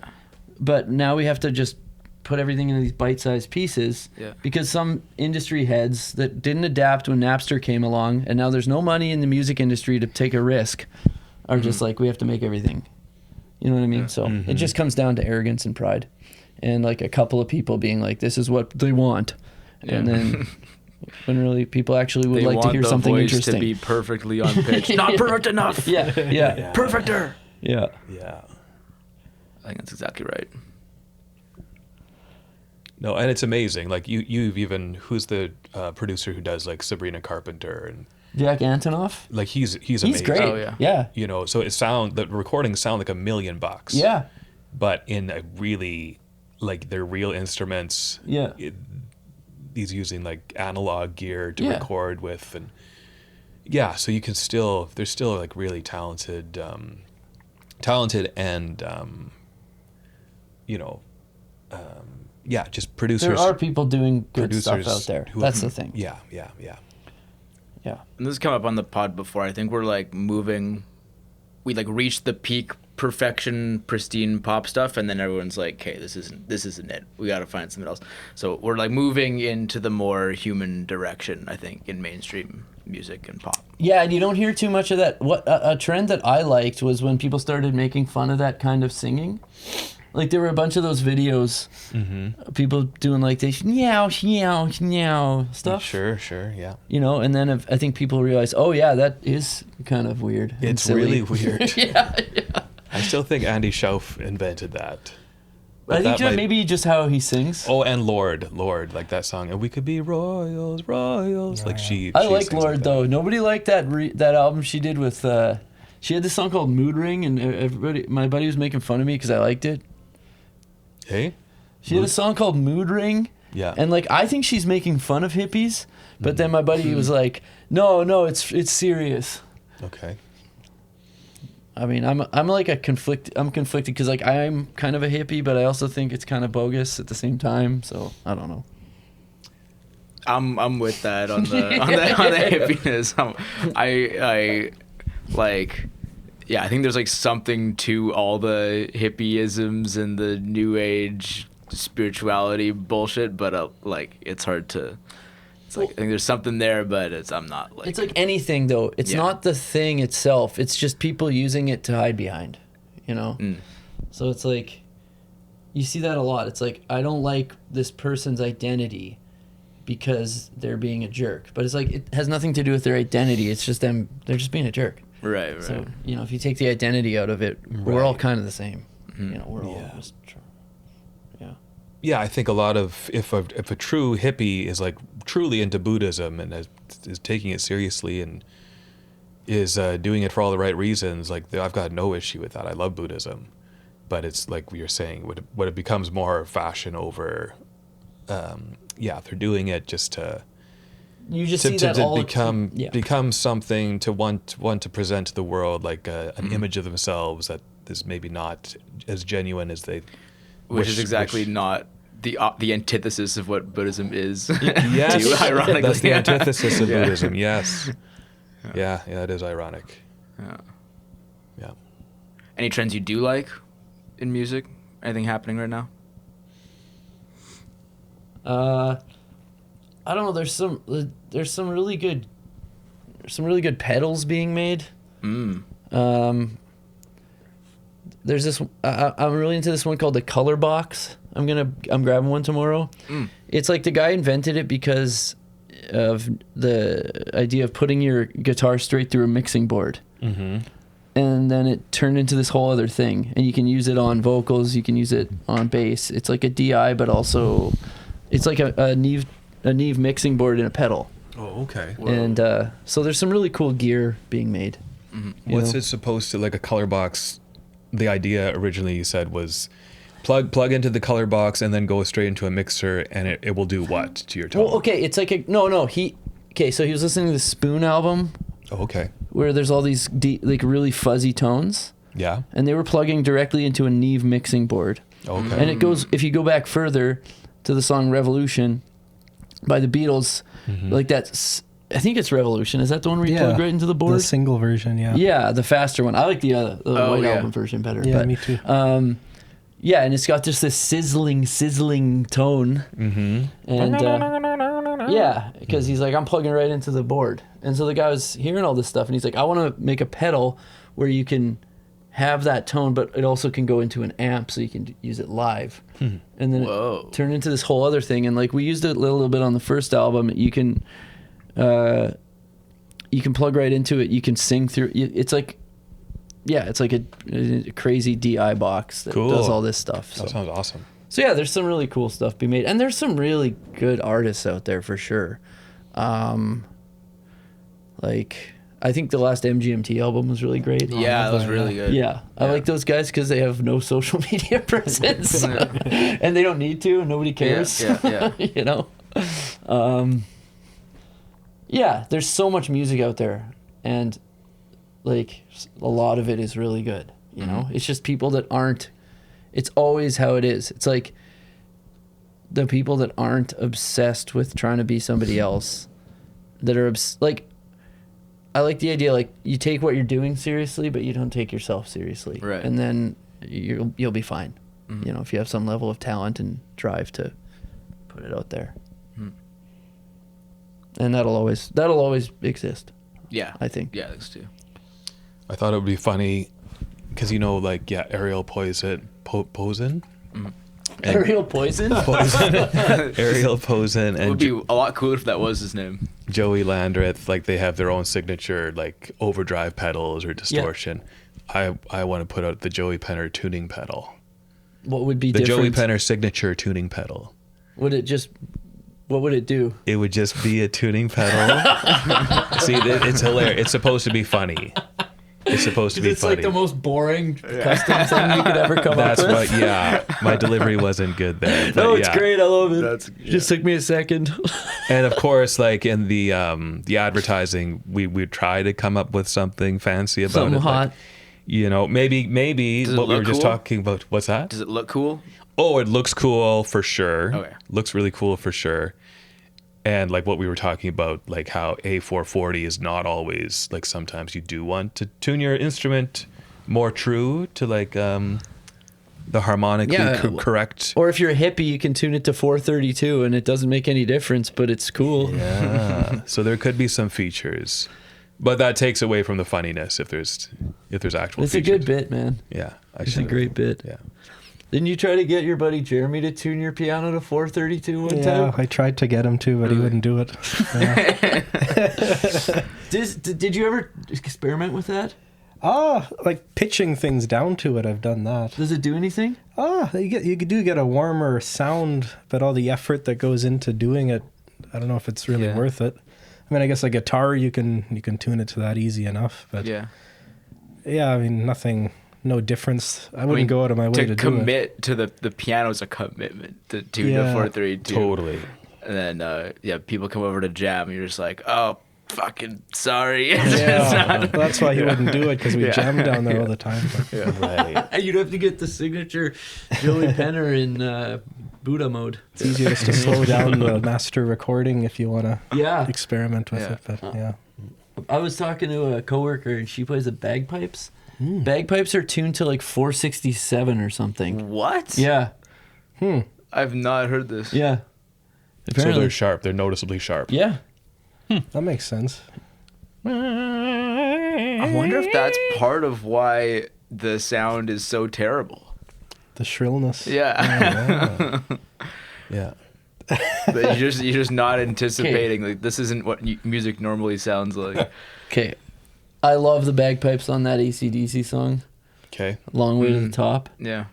But now we have to just put everything into these bite-sized pieces Yeah. because some industry heads that didn't adapt when Napster came along, and now there's no money in the music industry to take a risk, are just like, we have to make everything. You know what I mean? So it just comes down to arrogance and pride, and like a couple of people being like, this is what they want, and then when really people actually would They like to want hear the something voice interesting. to be perfectly on pitch. Not perfect enough. Yeah. Perfecter. Yeah. Yeah. I think that's exactly right. No, and it's amazing. Like you've even who's the producer who does like Sabrina Carpenter and Jack Antonoff. like he's He's amazing. great. Oh, yeah. Yeah. You know, so the recordings sound like $1 million. Yeah. But in a really like they're real instruments. Yeah. He's using like analog gear to Yeah. record with, and yeah, so you can still there's still like really talented and you know, yeah, just producers. There are people doing good stuff producers out there. who- That's the thing. Yeah. Yeah. And this has come up on the pod before. I think we're like we like reached the peak perfection, pristine pop stuff, and then everyone's like, "Okay, this isn't it. We got to find something else." So we're like moving into the more human direction, I think, in mainstream music and pop. Yeah, and you don't hear too much of that. What a trend that I liked was when people started making fun of that kind of singing. Like there were a bunch of those videos, people doing like this meow meow meow stuff. Sure, yeah. You know, and then I think people realize, oh yeah, that is kind of weird. and It's silly. really weird. yeah. I still think Andy Schauf invented that. I think that that might- maybe just how he sings. Oh, and Lord, like that song. And we could be royals. Like she. I she like sings Lord that. though. Nobody liked that album she did with. She had this song called Mood Ring, and my buddy was making fun of me because I liked it. Hey. She had a song called Mood Ring. Yeah. And like I think she's making fun of hippies, but then my buddy was like, "No, it's serious." Okay. I mean, I'm conflicted because like I'm kind of a hippie, but I also think it's kind of bogus at the same time. So I don't know. I'm with that on the hippiness. I like yeah, I think there's like something to all the hippieisms and the new age spirituality bullshit, but like it's hard to. It's like I think there's something there, but I'm not like. It's like anything though. It's not the thing itself. It's just people using it to hide behind, you know. So it's like, you see that a lot. It's like, I don't like this person's identity because they're being a jerk, but it's like it has nothing to do with their identity. It's just them. They're just being a jerk. Right. So you know, if you take the identity out of it, we're all kind of the same. You know, we're all just. Yeah, I think a lot of if a true hippie is like truly into Buddhism and is taking it seriously and is doing it for all the right reasons, like I've got no issue with that. I love Buddhism, but it's like you're saying, when it becomes more fashion over, if they're doing it just to see that all become something to want to present to the world, like an image of themselves that is maybe not as genuine as they. Which is exactly not the antithesis of what Buddhism is. Yes, too, ironically. That's the antithesis of Buddhism. Yes. Yeah, it is ironic. Yeah. Any trends you do like in music? Anything happening right now? I don't know. There's some really good pedals being made. There's this. I'm really into this one called the Color Box. I'm grabbing one tomorrow. It's like the guy invented it because of the idea of putting your guitar straight through a mixing board. And then it turned into this whole other thing, and you can use it on vocals, you can use it on bass. It's like a DI, but also it's like a Neve mixing board and a pedal. Oh, okay. Whoa. And so there's some really cool gear being made. What's it supposed to, like a color box? The idea originally you said was plug into the color box and then go straight into a mixer, and it will do what to your tone? Well, okay, it's like so he was listening to the Spoon album. Oh, okay. Where there's all these like really fuzzy tones. Yeah. And they were plugging directly into a Neve mixing board. Okay. And it goes, if you go back further to the song Revolution by the Beatles, like that's, I think it's Revolution. Is that the one where you plug right into the board? The single version, yeah. Yeah, the faster one. I like the White Album version better. Yeah, but, me too. Yeah, and it's got just this sizzling tone. And yeah, because he's like, I'm plugging right into the board. And so the guy was hearing all this stuff, and he's like, I want to make a pedal where you can have that tone, but it also can go into an amp, so you can use it live. And then it turned into this whole other thing. And like we used it a little bit on the first album. You can plug right into it. You can sing through. It's like, it's like a crazy DI box that does all this stuff. So. That sounds awesome. So yeah, there's some really cool stuff being made, and there's some really good artists out there for sure. Like I think the last MGMT album was really great. Yeah, that was really good. Yeah, I like those guys because they have no social media presence, and they don't need to, and nobody cares. Yeah. You know. Yeah, there's so much music out there, and like a lot of it is really good. You know, it's just people that aren't. It's always how it is. It's like the people that aren't obsessed with trying to be somebody else, that are like. I like the idea, like you take what you're doing seriously, but you don't take yourself seriously, right? And then you'll be fine. You know, if you have some level of talent and drive to put it out there, and that'll always exist. Yeah, I think. Yeah, that's too. I thought it would be funny because Ariel Poison. Ariel Poison? Ariel Poison. It would be a lot cooler if that was his name. Joey Landreth, like they have their own signature like overdrive pedals or distortion. Yeah. I want to put out the Joey Penner tuning pedal. What would be the different? Joey Penner signature tuning pedal? What would it do? It would just be a tuning pedal. See, it's hilarious. It's supposed to be funny. It's supposed to be funny. It's like the most boring custom thing you could ever come up with. My delivery wasn't good there. No, it's great. I love it. Just took me a second. And of course, like in the advertising, we try to come up with something fancy about something it. Hot. Like, you know, maybe what we were just talking about. What's that? Does it look cool? Oh, it looks cool for sure. Okay. Looks really cool for sure. And like what we were talking about, like how A440 is not always, like sometimes you do want to tune your instrument more true to like the harmonically correct. Or if you're a hippie, you can tune it to 432 and it doesn't make any difference, but it's cool. Yeah. So there could be some features, but that takes away from the funniness if there's actual. It's features. a good bit, man. Yeah, It's a great bit. Yeah. Didn't you try to get your buddy Jeremy to tune your piano to 432 one Yeah, time? I tried to get him to, but he wouldn't do it. Yeah. Did you ever experiment with that? Like pitching things down to it, I've done that. Does it do anything? You do get a warmer sound, but all the effort that goes into doing it, I don't know if it's really worth it. I mean, I guess a guitar you can tune it to that easy enough, but yeah, I mean, no difference. I wouldn't go out of my way to do it. To commit to the piano's a commitment to tune to 432. Totally. And then people come over to jam, and you're just like, oh, fucking sorry. Yeah, that's why he wouldn't do it, because we jammed down there all the time. But. Right. You'd have to get the signature Joey Penner in Buddha mode. It's easier just to slow down the master recording if you want to experiment with it. But I was talking to a coworker, and she plays the bagpipes. Bagpipes are tuned to like 467 or something. What? Yeah. I've not heard this. Yeah. Apparently. So they're sharp. They're noticeably sharp. Yeah. That makes sense. I wonder if that's part of why the sound is so terrible. The shrillness. Yeah. Yeah. But you're just not anticipating, like, this isn't what music normally sounds like. Okay. I love the bagpipes on that AC/DC song. Okay. Long Way to the Top. Yeah.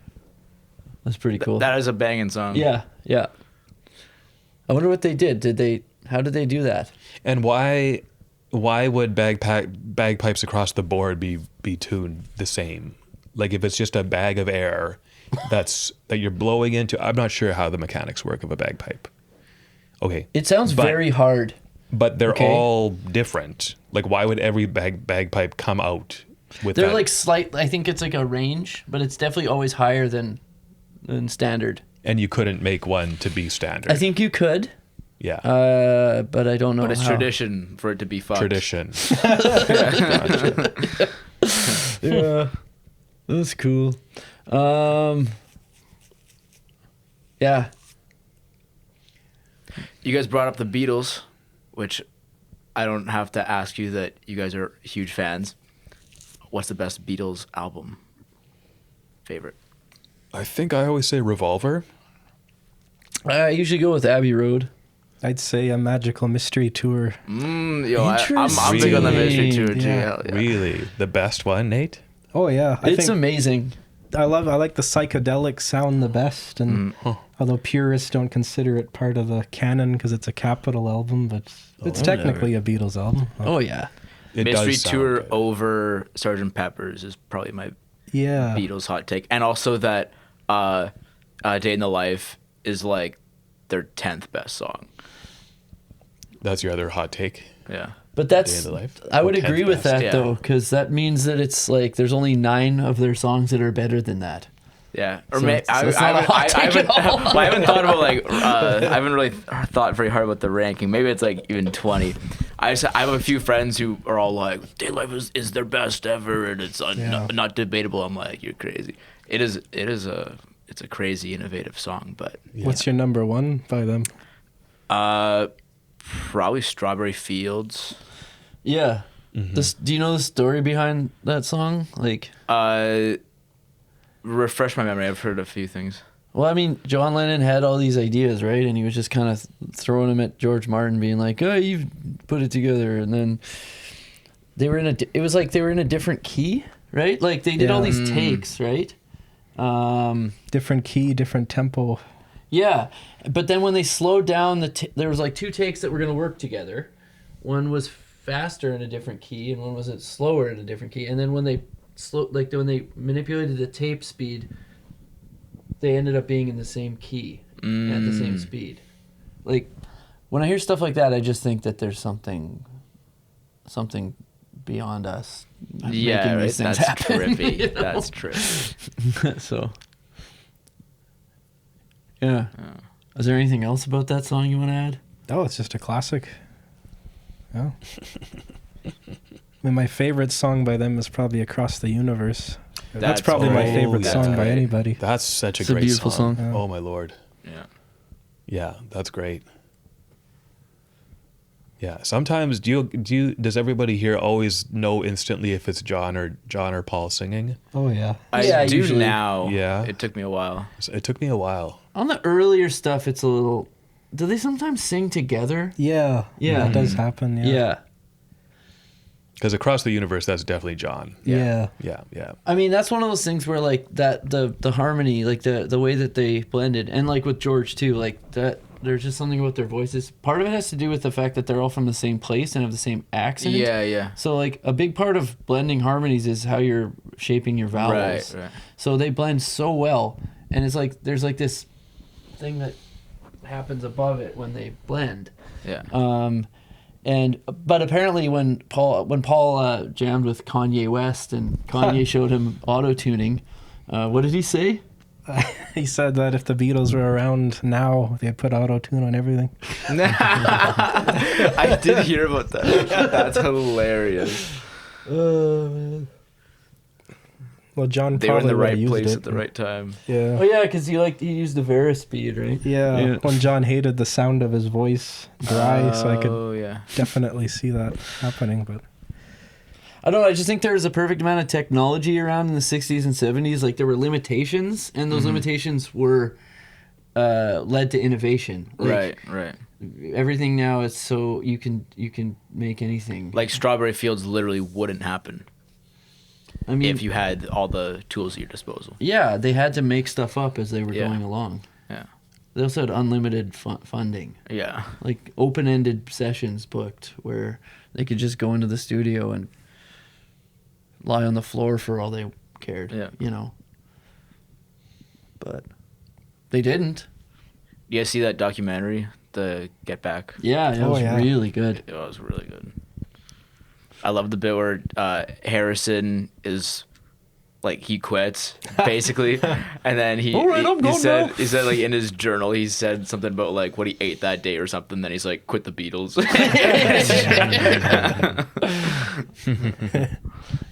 That's pretty cool. That is a banging song. Yeah. I wonder what they did. How did they do that? And why would bagpipes across the board be tuned the same? Like if it's just a bag of air that you're blowing into, I'm not sure how the mechanics work of a bagpipe. Okay. It sounds very hard. But they're all different. Like why would every bagpipe come out with They're that? like slight, I think it's like a range, but it's definitely always higher than standard. And you couldn't make one to be standard. I think you could. Yeah. But I don't know. But it's how. tradition for it to be fucked. Tradition. Yeah. That's cool. Yeah. You guys brought up the Beatles, which I don't have to ask you that you guys are huge fans. What's the best Beatles album? Favorite? I think I always say Revolver. I usually go with Abbey Road. I'd say A Magical Mystery Tour. I'm big on the Mystery Tour too. Yeah. Yeah. Really? The best one, Nate? Oh yeah, It's amazing. I like the psychedelic sound the best, and although purists don't consider it part of the canon because it's a Capital album, but it's technically a Beatles album. Oh yeah. It Mystery does sound Tour good. over Sgt. Pepper's is probably my Yeah. Beatles hot take, and also that Day in the Life is like their 10th best song. That's your other hot take? Yeah. But Day that's, in the Life? I would Or 10th agree with best. that though, because that means that it's like there's only 9 of their songs that are better than that. Yeah, or So I it's not a hot take at all. I haven't thought about I haven't really thought very hard about the ranking. Maybe it's like even 20. I have a few friends who are all like, "Day Life is their best ever," and it's not debatable. I'm like, you're crazy. It's a crazy innovative song, but What's your number one by them? probably Strawberry Fields. Yeah. Do you know the story behind that song? Like, Refresh my memory. I've heard a few things. well, I mean, John Lennon had all these ideas, right? And he was just kind of throwing them at George Martin, being like, "Oh, you've put it together." And then they were it was like they were in a different key, right? Like they did all these takes, right? Different key, different tempo. Yeah, but then when they slowed down there was like 2 takes that were going to work together. One was faster in a different key, and one was slower in a different key. And then when they when they manipulated the tape speed, they ended up being in the same key at the same speed. Like when I hear stuff like that, I just think that there's something beyond us. Yeah, making right? these things That's happen, trippy. you know? That's trippy. So, yeah. Is there anything else about that song you want to add? Oh, it's just a classic. Yeah. mean, my favorite song by them is probably Across the Universe. That's That's probably my great. favorite That's song by great. anybody. That's such a It's a great beautiful song. Yeah. Oh my lord. Yeah. Yeah, that's great. Yeah. Sometimes does everybody here always know instantly if it's John or Paul singing? Oh yeah. Yeah, I do usually. now. Yeah. It took me a while. It took me a while. On the earlier stuff, it's a little. Do they sometimes sing together? Yeah. Yeah. That does happen. Yeah. Yeah. Because Across the Universe, that's definitely John. Yeah. Yeah, yeah. I mean, that's one of those things where like that the harmony, like the way that they blended, and like with George too, like that. There's just something about their voices. Part of it has to do with the fact that they're all from the same place and have the same accent. Yeah, yeah. So like a big part of blending harmonies is how you're shaping your vowels. Right. So they blend so well, and it's like there's like this thing that happens above it when they blend. Yeah. But apparently when Paul jammed with Kanye West and Kanye showed him auto tuning, what did he say? He said that if the Beatles were around now, they'd put auto-tune on everything. I did hear about that. That's hilarious. Well, John They were in probably the right would've used place it. at the right time. Yeah. Oh yeah, because he used the Verispeed, right? Yeah, when John hated the sound of his voice dry, so I could Oh, yeah. definitely see that happening. But I don't know. I just think there was a perfect amount of technology around in the 60s and 70s. Like there were limitations, and those limitations were led to innovation. Like, Right. Everything now is so you can make anything. Like Strawberry Fields literally wouldn't happen I mean, if you had all the tools at your disposal. yeah, they had to make stuff up as they were Yeah. going along. Yeah. They also had unlimited funding, Yeah. like open-ended sessions booked where they could just go into the studio and lie on the floor for all they cared. Yeah. You know. But they didn't. You guys see that documentary, The Get Back? Yeah, it was yeah. really good. It was really good. I love the bit where Harrison is like he quits basically, and then he All right, I'm gone now. he said like in his journal he said something about like what he ate that day or something. Then he's like quit the Beatles.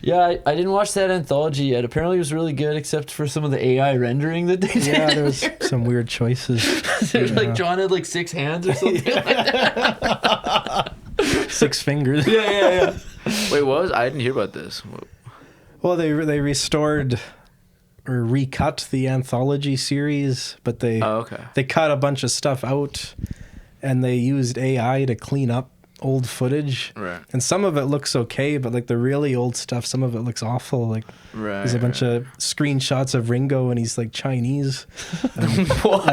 Yeah, I didn't watch that anthology yet. Apparently it was really good except for some of the AI rendering that they did. yeah, there was some weird choices. There's like John had like 6 hands or something. 6 fingers. Yeah. Wait, what was? I didn't hear about this. Well, they restored or recut the anthology series, but they Okay. they cut a bunch of stuff out, and they used AI to clean up old footage. Right. And some of it looks okay, but like the really old stuff, some of it looks awful. Like Right. there's a bunch of screenshots of Ringo and he's like Chinese. What?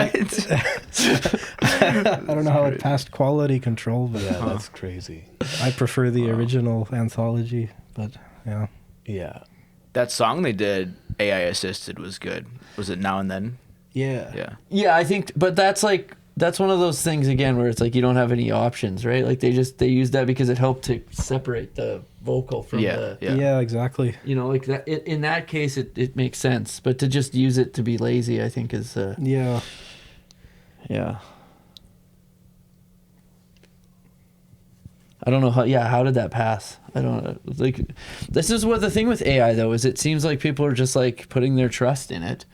I don't know how it passed quality control, but Yeah, that's crazy. I prefer the original anthology. But yeah. Yeah. That song they did AI assisted was good. Was it Now and Then? Yeah. Yeah. Yeah, I think, but that's one of those things again where it's like you don't have any options, right? Like they used that because it helped to separate the vocal from the, Yeah, exactly. you know, like that. In that case, it makes sense, but to just use it to be lazy, I think is Yeah. yeah. I don't know how did that pass? I don't know. Like, this is what the thing with AI though is. It seems like people are just like putting their trust in it.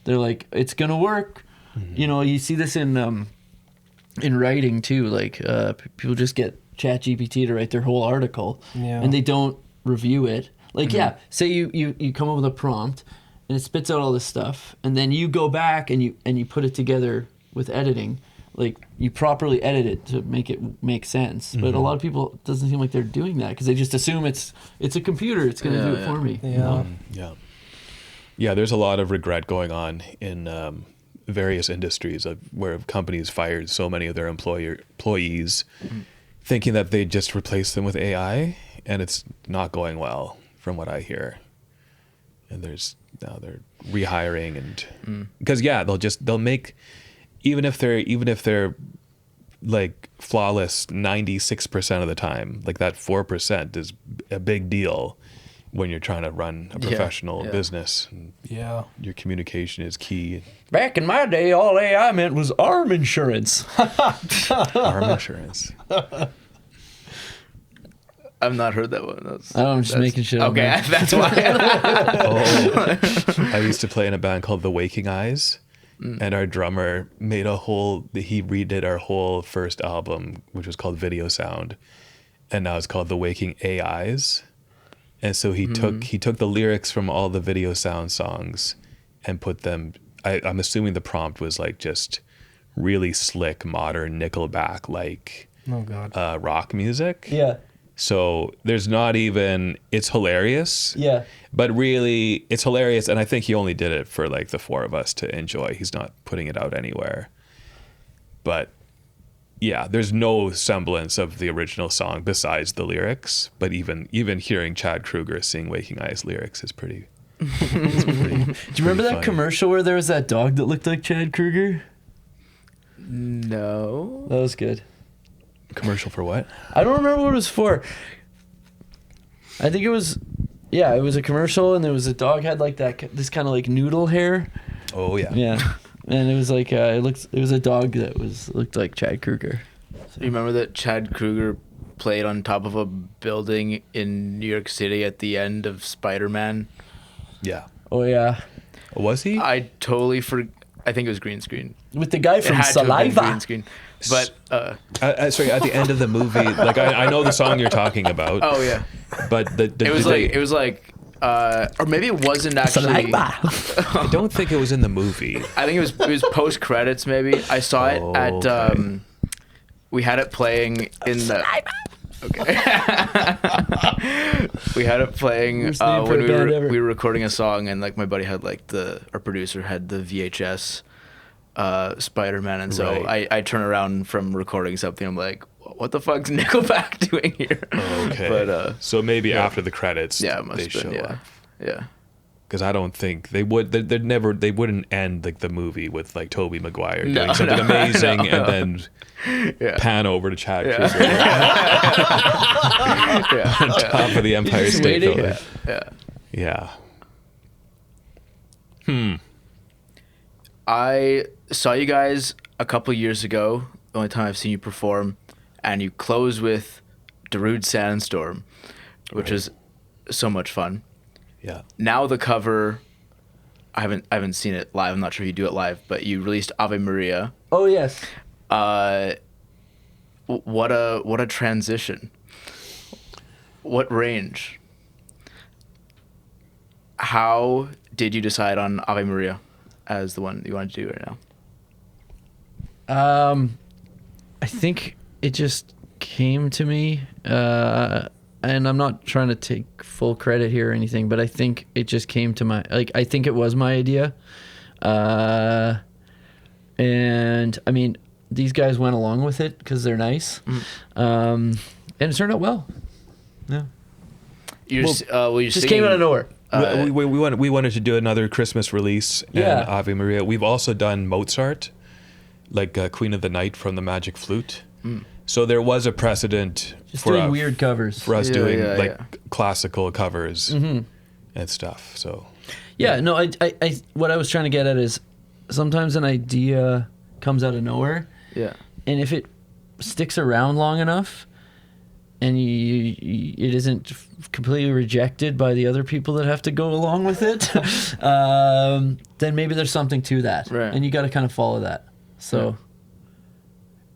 They're like, it's gonna work. Mm-hmm. You know, you see this in writing too. Like, people just get ChatGPT to write their whole article, and they don't review it. Like, say you come up with a prompt, and it spits out all this stuff, and then you go back and you put it together with editing. Like, you properly edit it to make it make sense. But a lot of people, it doesn't seem like they're doing that because they just assume it's a computer. It's going to do it for me. Yeah. You know? Yeah, there's a lot of regret going on in various industries where companies fired so many of their employees thinking that they just replace them with AI, and it's not going well from what I hear. And now they're rehiring and because they'll make even if they're like flawless 96% of the time, like that 4% is a big deal when you're trying to run a professional business. And your communication is key. Back in my day, all AI meant was arm insurance. Arm insurance. I've not heard that one. I'm just making shit up. Okay, that's why. I used to play in a band called The Waking Eyes, and our drummer made he redid our whole first album, which was called Video Sound, and now it's called The Waking AIs. And so he took the lyrics from all the Video Sound songs and put them. I'm assuming the prompt was like just really slick, modern Nickelback like rock music. Yeah. So there's not even, it's hilarious. Yeah. But really, it's hilarious. And I think he only did it for like the four of us to enjoy. He's not putting it out anywhere. But yeah, there's no semblance of the original song besides the lyrics. But even hearing Chad Kroeger sing Waking Eyes lyrics is pretty. Do you remember that commercial where there was that dog that looked like Chad Kroeger? No. That was good. Commercial for what? I don't remember what it was for. I think it was, it was a commercial, and there was a dog had like this kind of like noodle hair. Oh yeah. Yeah, and it was like it was a dog that looked like Chad Kroeger. So you remember that Chad Kroeger played on top of a building in New York City at the end of Spider-Man? Yeah. Oh yeah. Was he? I totally I think it was green screen. With the guy from It had to have been Saliva. green screen. But sorry, at the end of the movie, like I know the song you're talking about. oh yeah, But it was like or maybe it wasn't actually. I don't think it was in the movie. I think it was post credits. Maybe I saw it at. Okay. We had it playing in the. Okay. We had it playing Worst name for when a band ever. we were recording a song, and like my buddy had like our producer had the VHS Spider-Man, and so Right. I turn around from recording something, I'm like, what the fuck's Nickelback doing here? Okay. But so maybe after the credits, yeah, it must they have been, show yeah. up. Yeah. Because I don't think they would. They wouldn't end like the movie with like Tobey Maguire doing something amazing and then pan over to Chad Kroeger on top of the Empire Just State waiting. Building. Yeah. Yeah. I saw you guys a couple years ago, the only time I've seen you perform, and you close with Darude Sandstorm, which is so much fun. Yeah. Now the cover, I haven't seen it live. I'm not sure if you do it live, but you released Ave Maria. Oh yes. What a transition. What range? How did you decide on Ave Maria as the one you want to do right now? I think it just came to me, and I'm not trying to take full credit here or anything, but I think it just came to I think it was my idea. And I mean, these guys went along with it because they're nice. And it turned out well. Yeah. You're just singing, came out of nowhere. We wanted to do another Christmas release and Ave Maria. We've also done Mozart, like Queen of the Night from the Magic Flute. So there was a precedent Just for doing weird covers. for us doing classical covers and stuff. So no, I what I was trying to get at is sometimes an idea comes out of nowhere. Yeah. And if it sticks around long enough and it isn't completely rejected by the other people that have to go along with it, then maybe there's something to that. Right. And you got to kind of follow that. So,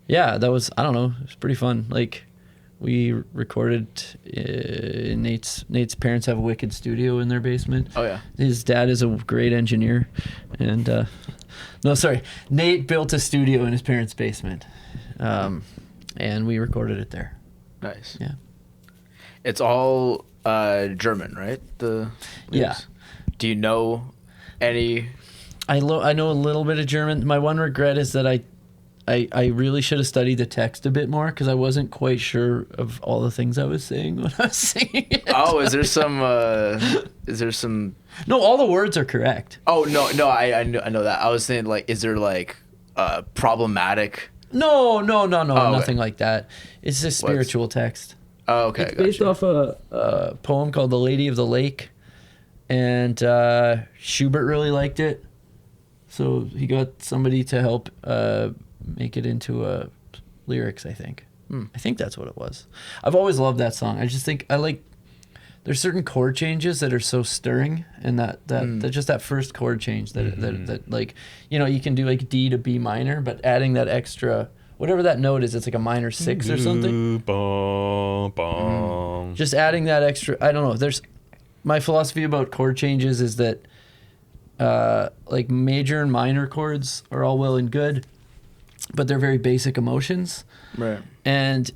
yeah, that was, I don't know, it was pretty fun. Like, we recorded, Nate's parents have a wicked studio in their basement. Oh, yeah. His dad is a great engineer. And, Nate built a studio in his parents' basement. And we recorded it there. Nice. Yeah. It's all German, right? The lyrics? Do you know any? I know a little bit of German. My one regret is that I really should have studied the text a bit more because I wasn't quite sure of all the things I was saying when I was singing it. Oh, is there some? No, all the words are correct. Oh no, I know that. I was saying like, is there like problematic? No, okay. nothing like that. It's just spiritual text. Oh, okay. It's based off a poem called "The Lady of the Lake," and Schubert really liked it, so he got somebody to help make it into lyrics, I think. I think that's what it was. I've always loved that song. I just think there's certain chord changes that are so stirring, and that just that first chord change that like, you know, you can do like D to B minor, but adding that extra whatever that note is, it's like a minor 6 or something. Just adding that extra, I don't know. There's my philosophy about chord changes is that like major and minor chords are all well and good, but they're very basic emotions. Right. And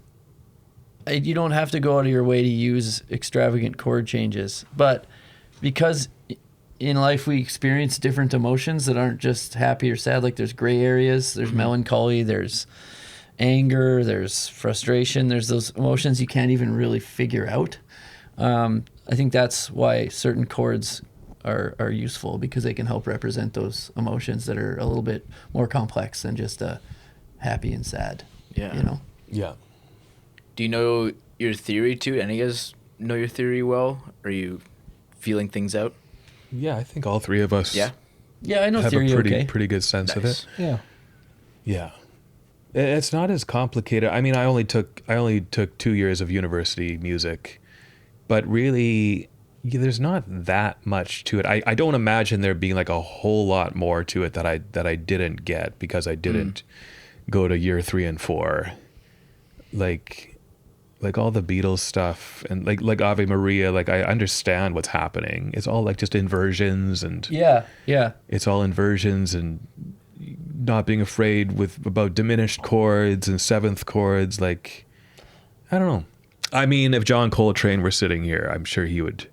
you don't have to go out of your way to use extravagant chord changes, but because in life we experience different emotions that aren't just happy or sad, like there's gray areas, there's melancholy, there's anger, there's frustration, there's those emotions you can't even really figure out. I think that's why certain chords are useful, because they can help represent those emotions that are a little bit more complex than just happy and sad. Yeah. You know? Yeah. Do you know your theory too? Any of you guys know your theory well? Are you feeling things out? Yeah, I think all three of us Yeah, I know have theory a okay. pretty good sense of it. Yeah. Yeah. It's not as complicated. I mean, I only took 2 years of university music, but really there's not that much to it. I don't imagine there being like a whole lot more to it that I didn't get because I didn't go to year 3 and 4. Like all the Beatles stuff and like Ave Maria, like I understand what's happening. It's all like just inversions and Yeah. it's all inversions and not being afraid about diminished chords and seventh chords. Like, I don't know. I mean, if John Coltrane were sitting here, I'm sure he would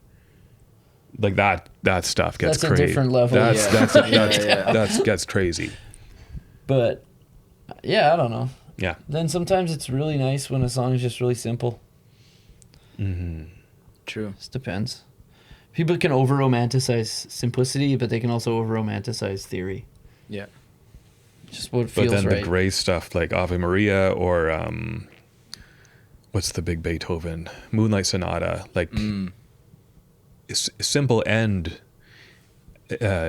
like that stuff gets That's crazy. a different level. That gets crazy. But yeah, I don't know. Yeah. Then sometimes it's really nice when a song is just really simple. True. Just depends. People can over romanticize simplicity, but they can also over romanticize theory. Yeah. Just what But feels then right. the gray stuff like Ave Maria or what's the big Beethoven? Moonlight Sonata, like simple and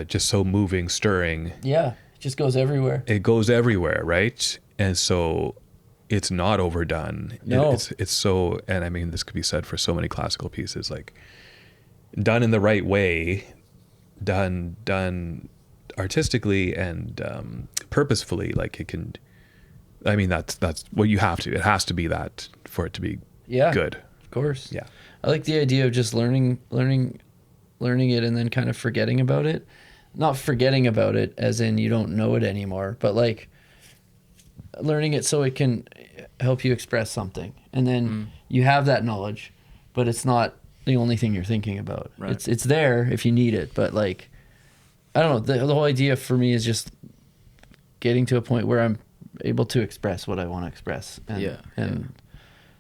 just so moving, stirring. Yeah, it just goes everywhere. It goes everywhere, right? And so it's not overdone. No. It's so, and I mean, this could be said for so many classical pieces, like done in the right way, done artistically and purposefully. Like it can, I mean, that's what you have to. It has to be that for it to be good. Of course. Yeah. I like the idea of just learning it and then kind of forgetting about it. Not forgetting about it as in you don't know it anymore, but like learning it so it can help you express something. And then you have that knowledge, but it's not the only thing you're thinking about. Right. It's there if you need it, but like, I don't know, the whole idea for me is just getting to a point where I'm able to express what I want to express. And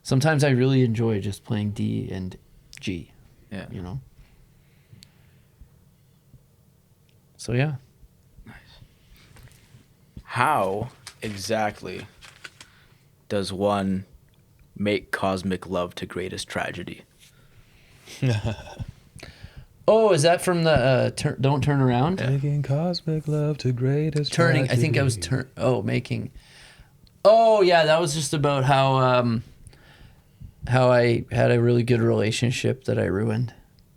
sometimes I really enjoy just playing D and G. Yeah. You know? So yeah. How exactly does one make cosmic love to greatest tragedy? Oh, is that from the Don't Turn Around? Making cosmic love to greatest Turning. I think I was making. Oh yeah, that was just about how I had a really good relationship that I ruined,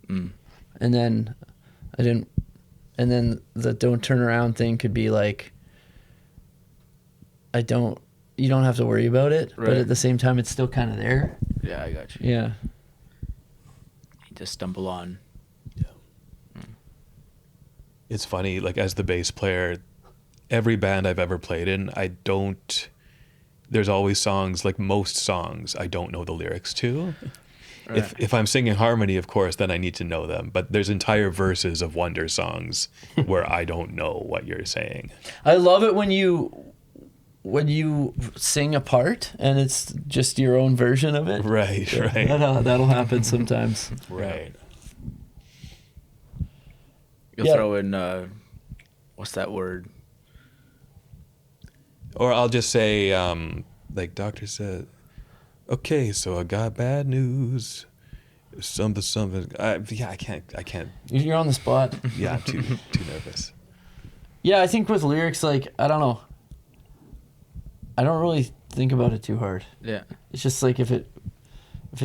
and then I didn't. And then the Don't Turn Around thing could be like, you don't have to worry about it, Right. but at the same time, it's still kind of there. Yeah, I got you. Yeah. You just stumble on. It's funny, like as the bass player, every band I've ever played in, there's always songs, like most songs, I don't know the lyrics to. Right. If I'm singing harmony, of course, then I need to know them. But there's entire verses of Wonder songs where I don't know what you're saying. I love it when you sing a part and it's just your own version of it. Right, Yeah, right. That'll happen sometimes. Right. You'll throw in, what's that word? Or I'll just say, like Doctor said, okay, so I got bad news. Something. I can't. You're on the spot. Yeah, I'm too nervous. Yeah, I think with lyrics, like, I don't know. I don't really think about it too hard. Yeah. It's just like if it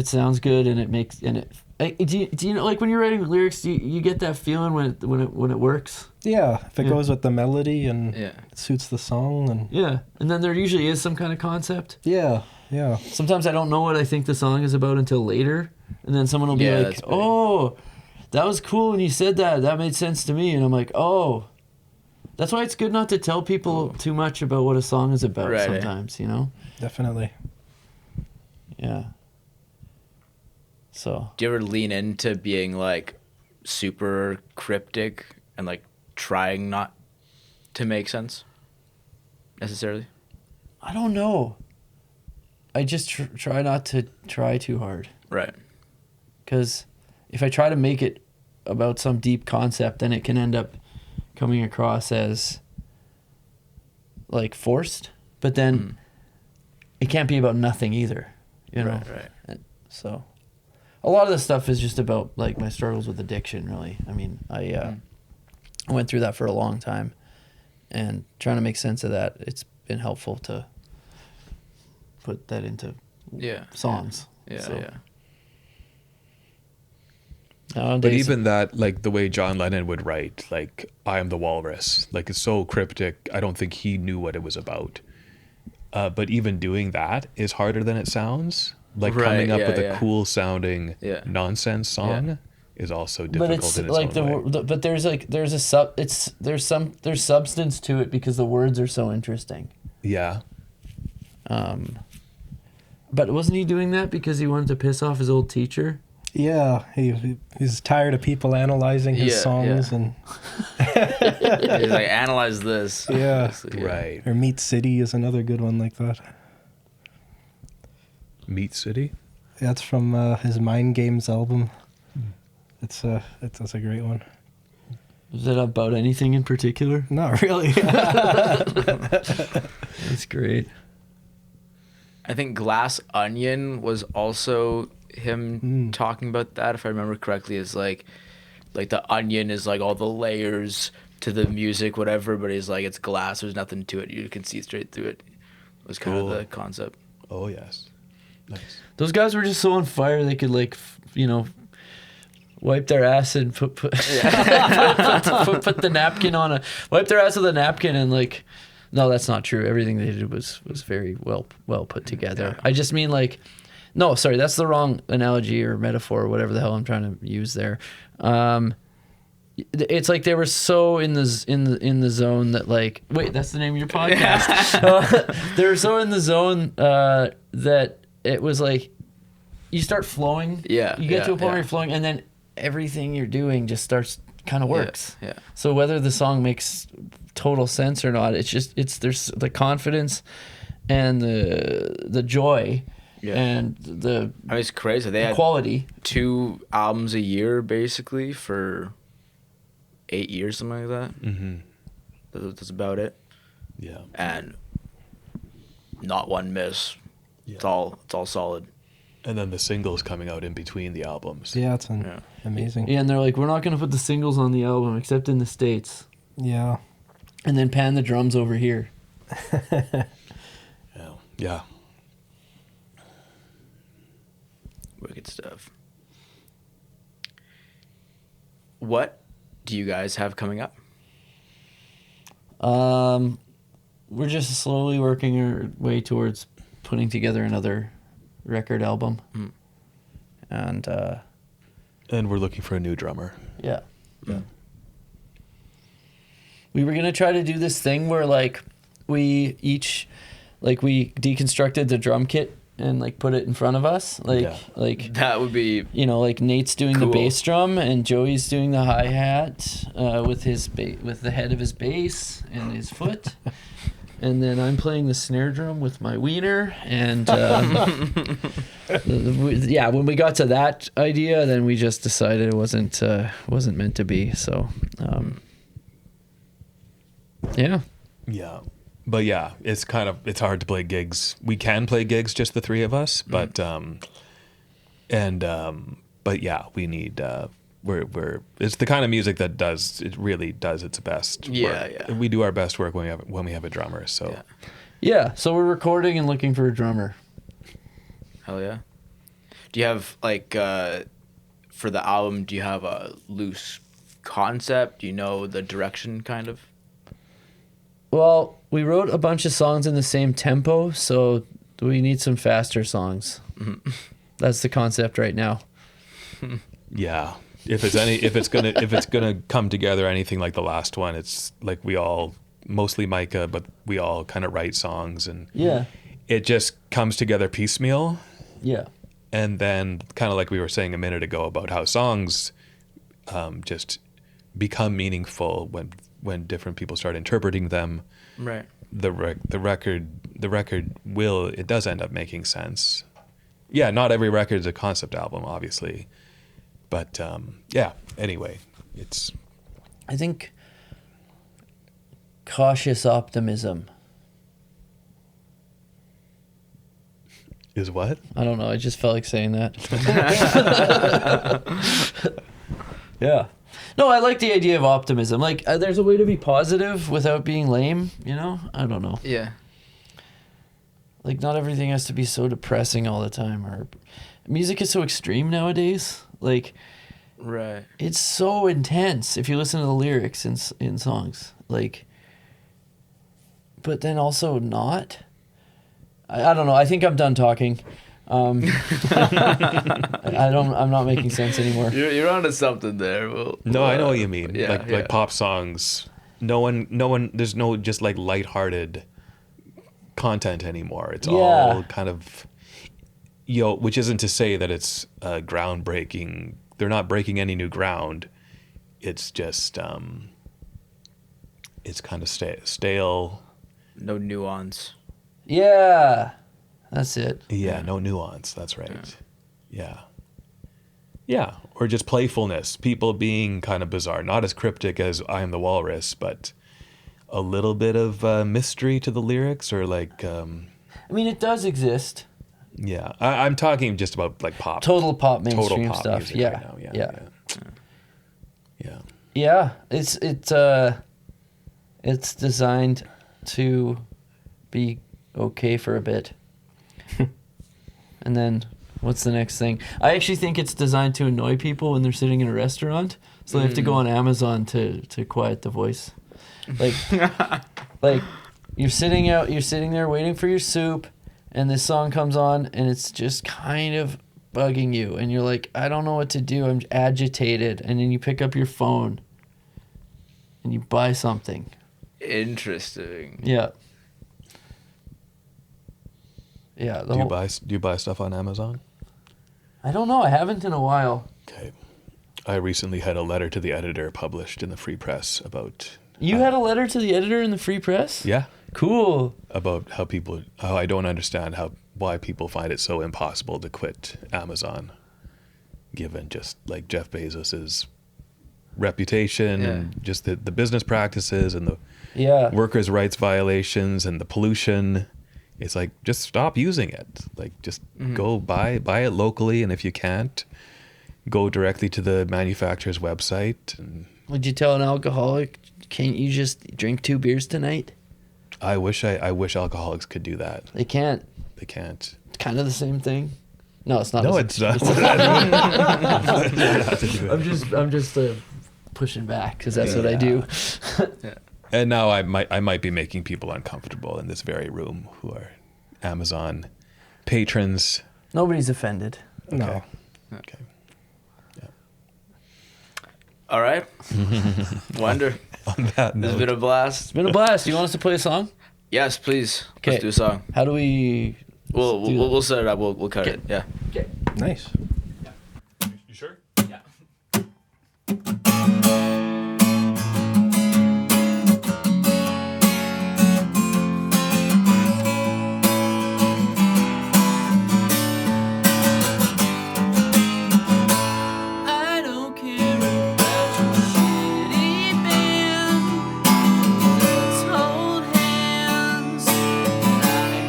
sounds good and it makes and it. Do you know, like when you're writing lyrics, do you get that feeling when it works? Yeah, if it goes with the melody and Yeah. it suits the song, and Yeah, and then there usually is some kind of concept. yeah. Sometimes I don't know what I think the song is about until later, and then someone will be like, that's big. "Oh, that was cool when you said that. That made sense to me." And I'm like, "Oh." That's why it's good not to tell people too much about what a song is about Right, sometimes, you know? Definitely. Yeah. So. Do you ever lean into being like super cryptic and like trying not to make sense necessarily? I don't know. I just try not to try too hard. Right. Because if I try to make it about some deep concept, then it can end up coming across as like forced. But then it can't be about nothing either, you know? Right. So a lot of this stuff is just about like my struggles with addiction, really. I mean, I went through that for a long time, and trying to make sense of that, it's been helpful to put that into songs. Yeah. Nowadays, But even that, like the way John Lennon would write, like "I am the walrus," like it's so cryptic. I don't think he knew what it was about. But even doing that is harder than it sounds. Like coming up with a cool sounding nonsense song is also difficult. But it's in its like own way. but there's substance to it because the words are so interesting. Yeah. But wasn't he doing that because he wanted to piss off his old teacher? Yeah, he's tired of people analyzing his songs and He's like, analyze this. Yeah. Right. Or Meat City is another good one like that. Meat City? That's from his Mind Games album. That's a great one. Is that about anything in particular? Not really. That's great. I think Glass Onion was also him talking about that, if I remember correctly, is like the onion is like all the layers to the music, whatever, but he's like, it's glass, there's nothing to it, you can see straight through it. It was kind of the concept. Oh, yes. Nice. Those guys were just so on fire they could like, wipe their ass and put put the napkin on wipe their ass with a napkin and like, no, that's not true. Everything they did was very well put together. Yeah. I just mean like, no, sorry, that's the wrong analogy or metaphor or whatever the hell I'm trying to use there. It's like they were so in the zone that like, wait, that's the name of your podcast. They were so in the zone that it was like you start flowing. Yeah. You get to a point where you're flowing, and then everything you're doing just starts kind of works. Yeah. So whether the song makes total sense or not, there's the confidence and the joy. Yeah. And it's crazy. They had quality. 2 albums a year basically for 8 years, something like that. Mm-hmm. That's about it. Yeah. And not one miss. Yeah. It's all solid. And then the singles coming out in between the albums. Yeah, it's amazing. Yeah, and they're like, we're not going to put the singles on the album except in the States. Yeah. And then pan the drums over here. Yeah. Wicked stuff. What do you guys have coming up? We're just slowly working our way towards putting together another record album. And we're looking for a new drummer. Yeah. We were going to try to do this thing where like we deconstructed the drum kit and like put it in front of us, like that would be, like Nate's doing cool. The bass drum and Joey's doing the hi-hat with with the head of his bass and his foot, and then I'm playing the snare drum with my wiener. And when we got to that idea, then we just decided it wasn't meant to be. So yeah. But yeah, it's hard to play gigs. We can play gigs, just the 3 of us, but but yeah, we need it's the kind of music that really does its best work. Yeah. We do our best work when we have a drummer. So Yeah, so we're recording and looking for a drummer. Hell yeah. Do you have like for the album? Do you have a loose concept? Do you know the direction, kind of? Well, we wrote a bunch of songs in the same tempo, so we need some faster songs. Mm-hmm. That's the concept right now. Yeah. If it's gonna come together anything like the last one, it's like we all, mostly Micah, but we all kind of write songs, and Yeah. it just comes together piecemeal. Yeah. And then kind of like we were saying a minute ago about how songs just become meaningful when different people start interpreting them. Right. The record it does end up making sense. Yeah, not every record is a concept album, obviously, but yeah. Anyway, it's. I think cautious optimism. Is what? I don't know. I just felt like saying that. Yeah. No, I like the idea of optimism. Like, there's a way to be positive without being lame, you know? I don't know. Yeah. Like, not everything has to be so depressing all the time. Or music is so extreme nowadays. Like, Right. it's so intense if you listen to the lyrics in songs. Like, but then also not. I don't know. I think I'm done talking. I'm not making sense anymore. You're onto something there. No, I know what you mean. Yeah, like pop songs. No one. There's no just like lighthearted content anymore. It's all kind of, which isn't to say that it's groundbreaking. They're not breaking any new ground. It's just it's kind of stale. No nuance. Yeah, that's it. Yeah, no nuance. That's right. Yeah. Or just playfulness. People being kind of bizarre. Not as cryptic as I Am the Walrus, but a little bit of mystery to the lyrics, or like. I mean, it does exist. Yeah, I'm talking just about like pop. Total pop mainstream total pop stuff. music Yeah. right now. Yeah. Yeah, it's designed to be okay for a bit. And then what's the next thing? I actually think it's designed to annoy people when they're sitting in a restaurant, so they have to go on Amazon to quiet the voice. Like like you're sitting there waiting for your soup, and this song comes on and it's just kind of bugging you, and you're like, I don't know what to do, I'm agitated, and then you pick up your phone and you buy something. Interesting. Yeah. Yeah. Do you buy stuff on Amazon? I don't know. I haven't in a while. Okay. I recently had a letter to the editor published in the Free Press about. You had a letter to the editor in the Free Press? Yeah. Cool. About how I don't understand why people find it so impossible to quit Amazon, given just like Jeff Bezos's reputation and just the business practices and the workers' rights violations and the pollution. It's like, just stop using it. Like, just go buy it locally, and if you can't, go directly to the manufacturer's website. And would you tell an alcoholic, can't you just drink 2 beers tonight? I wish alcoholics could do that. They can't. They can't. It's kind of the same thing. No, it's not. No, it's not. I'm just pushing back because that's what I do. And now I might be making people uncomfortable in this very room who are Amazon patrons. Nobody's offended. Okay. No. Okay. Yeah. All right. Wonder. On that note. It's been a blast. It's been a blast. You want us to play a song? Yes, please. Okay. Let's do a song. How do we? We'll set it up. We'll cut it. Yeah. Okay. Nice. You sure? Yeah. I don't care about your shitty band. Let's hold hands. I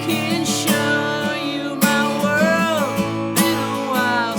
can show you my world. Been a while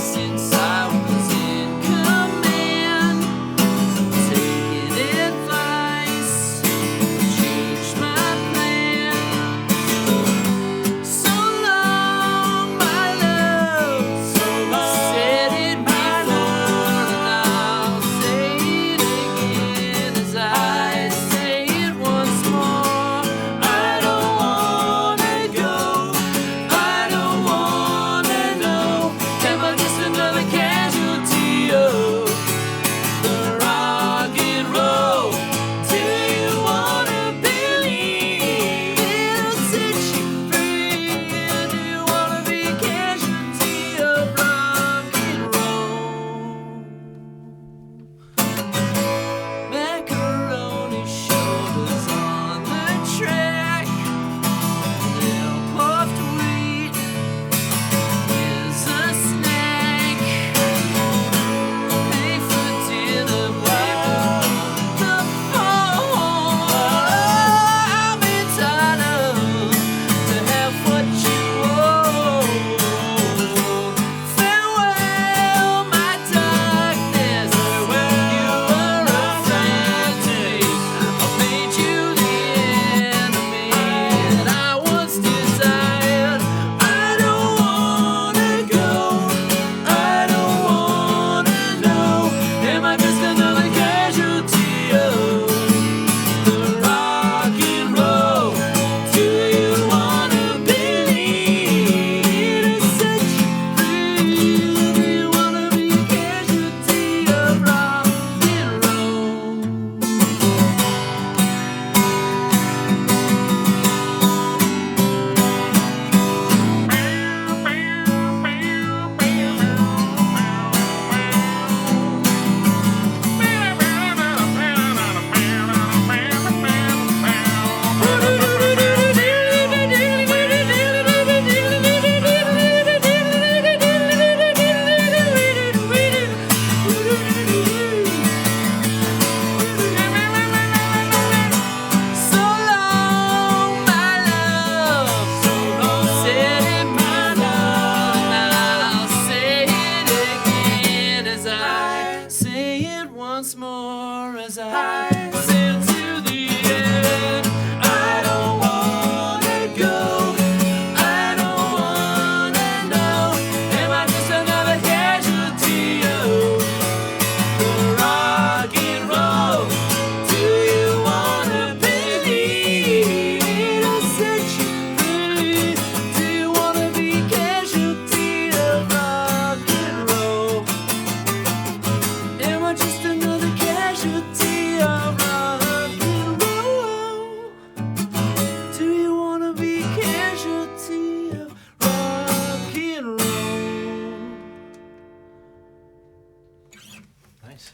Nice.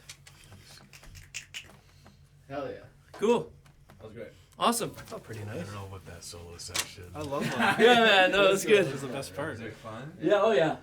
Hell yeah. Cool. That was great. Awesome. That felt pretty I nice. don't know about that solo section. I love that. Yeah, man. No, it's good. That was the best part. Is it fun? Yeah. Oh, yeah.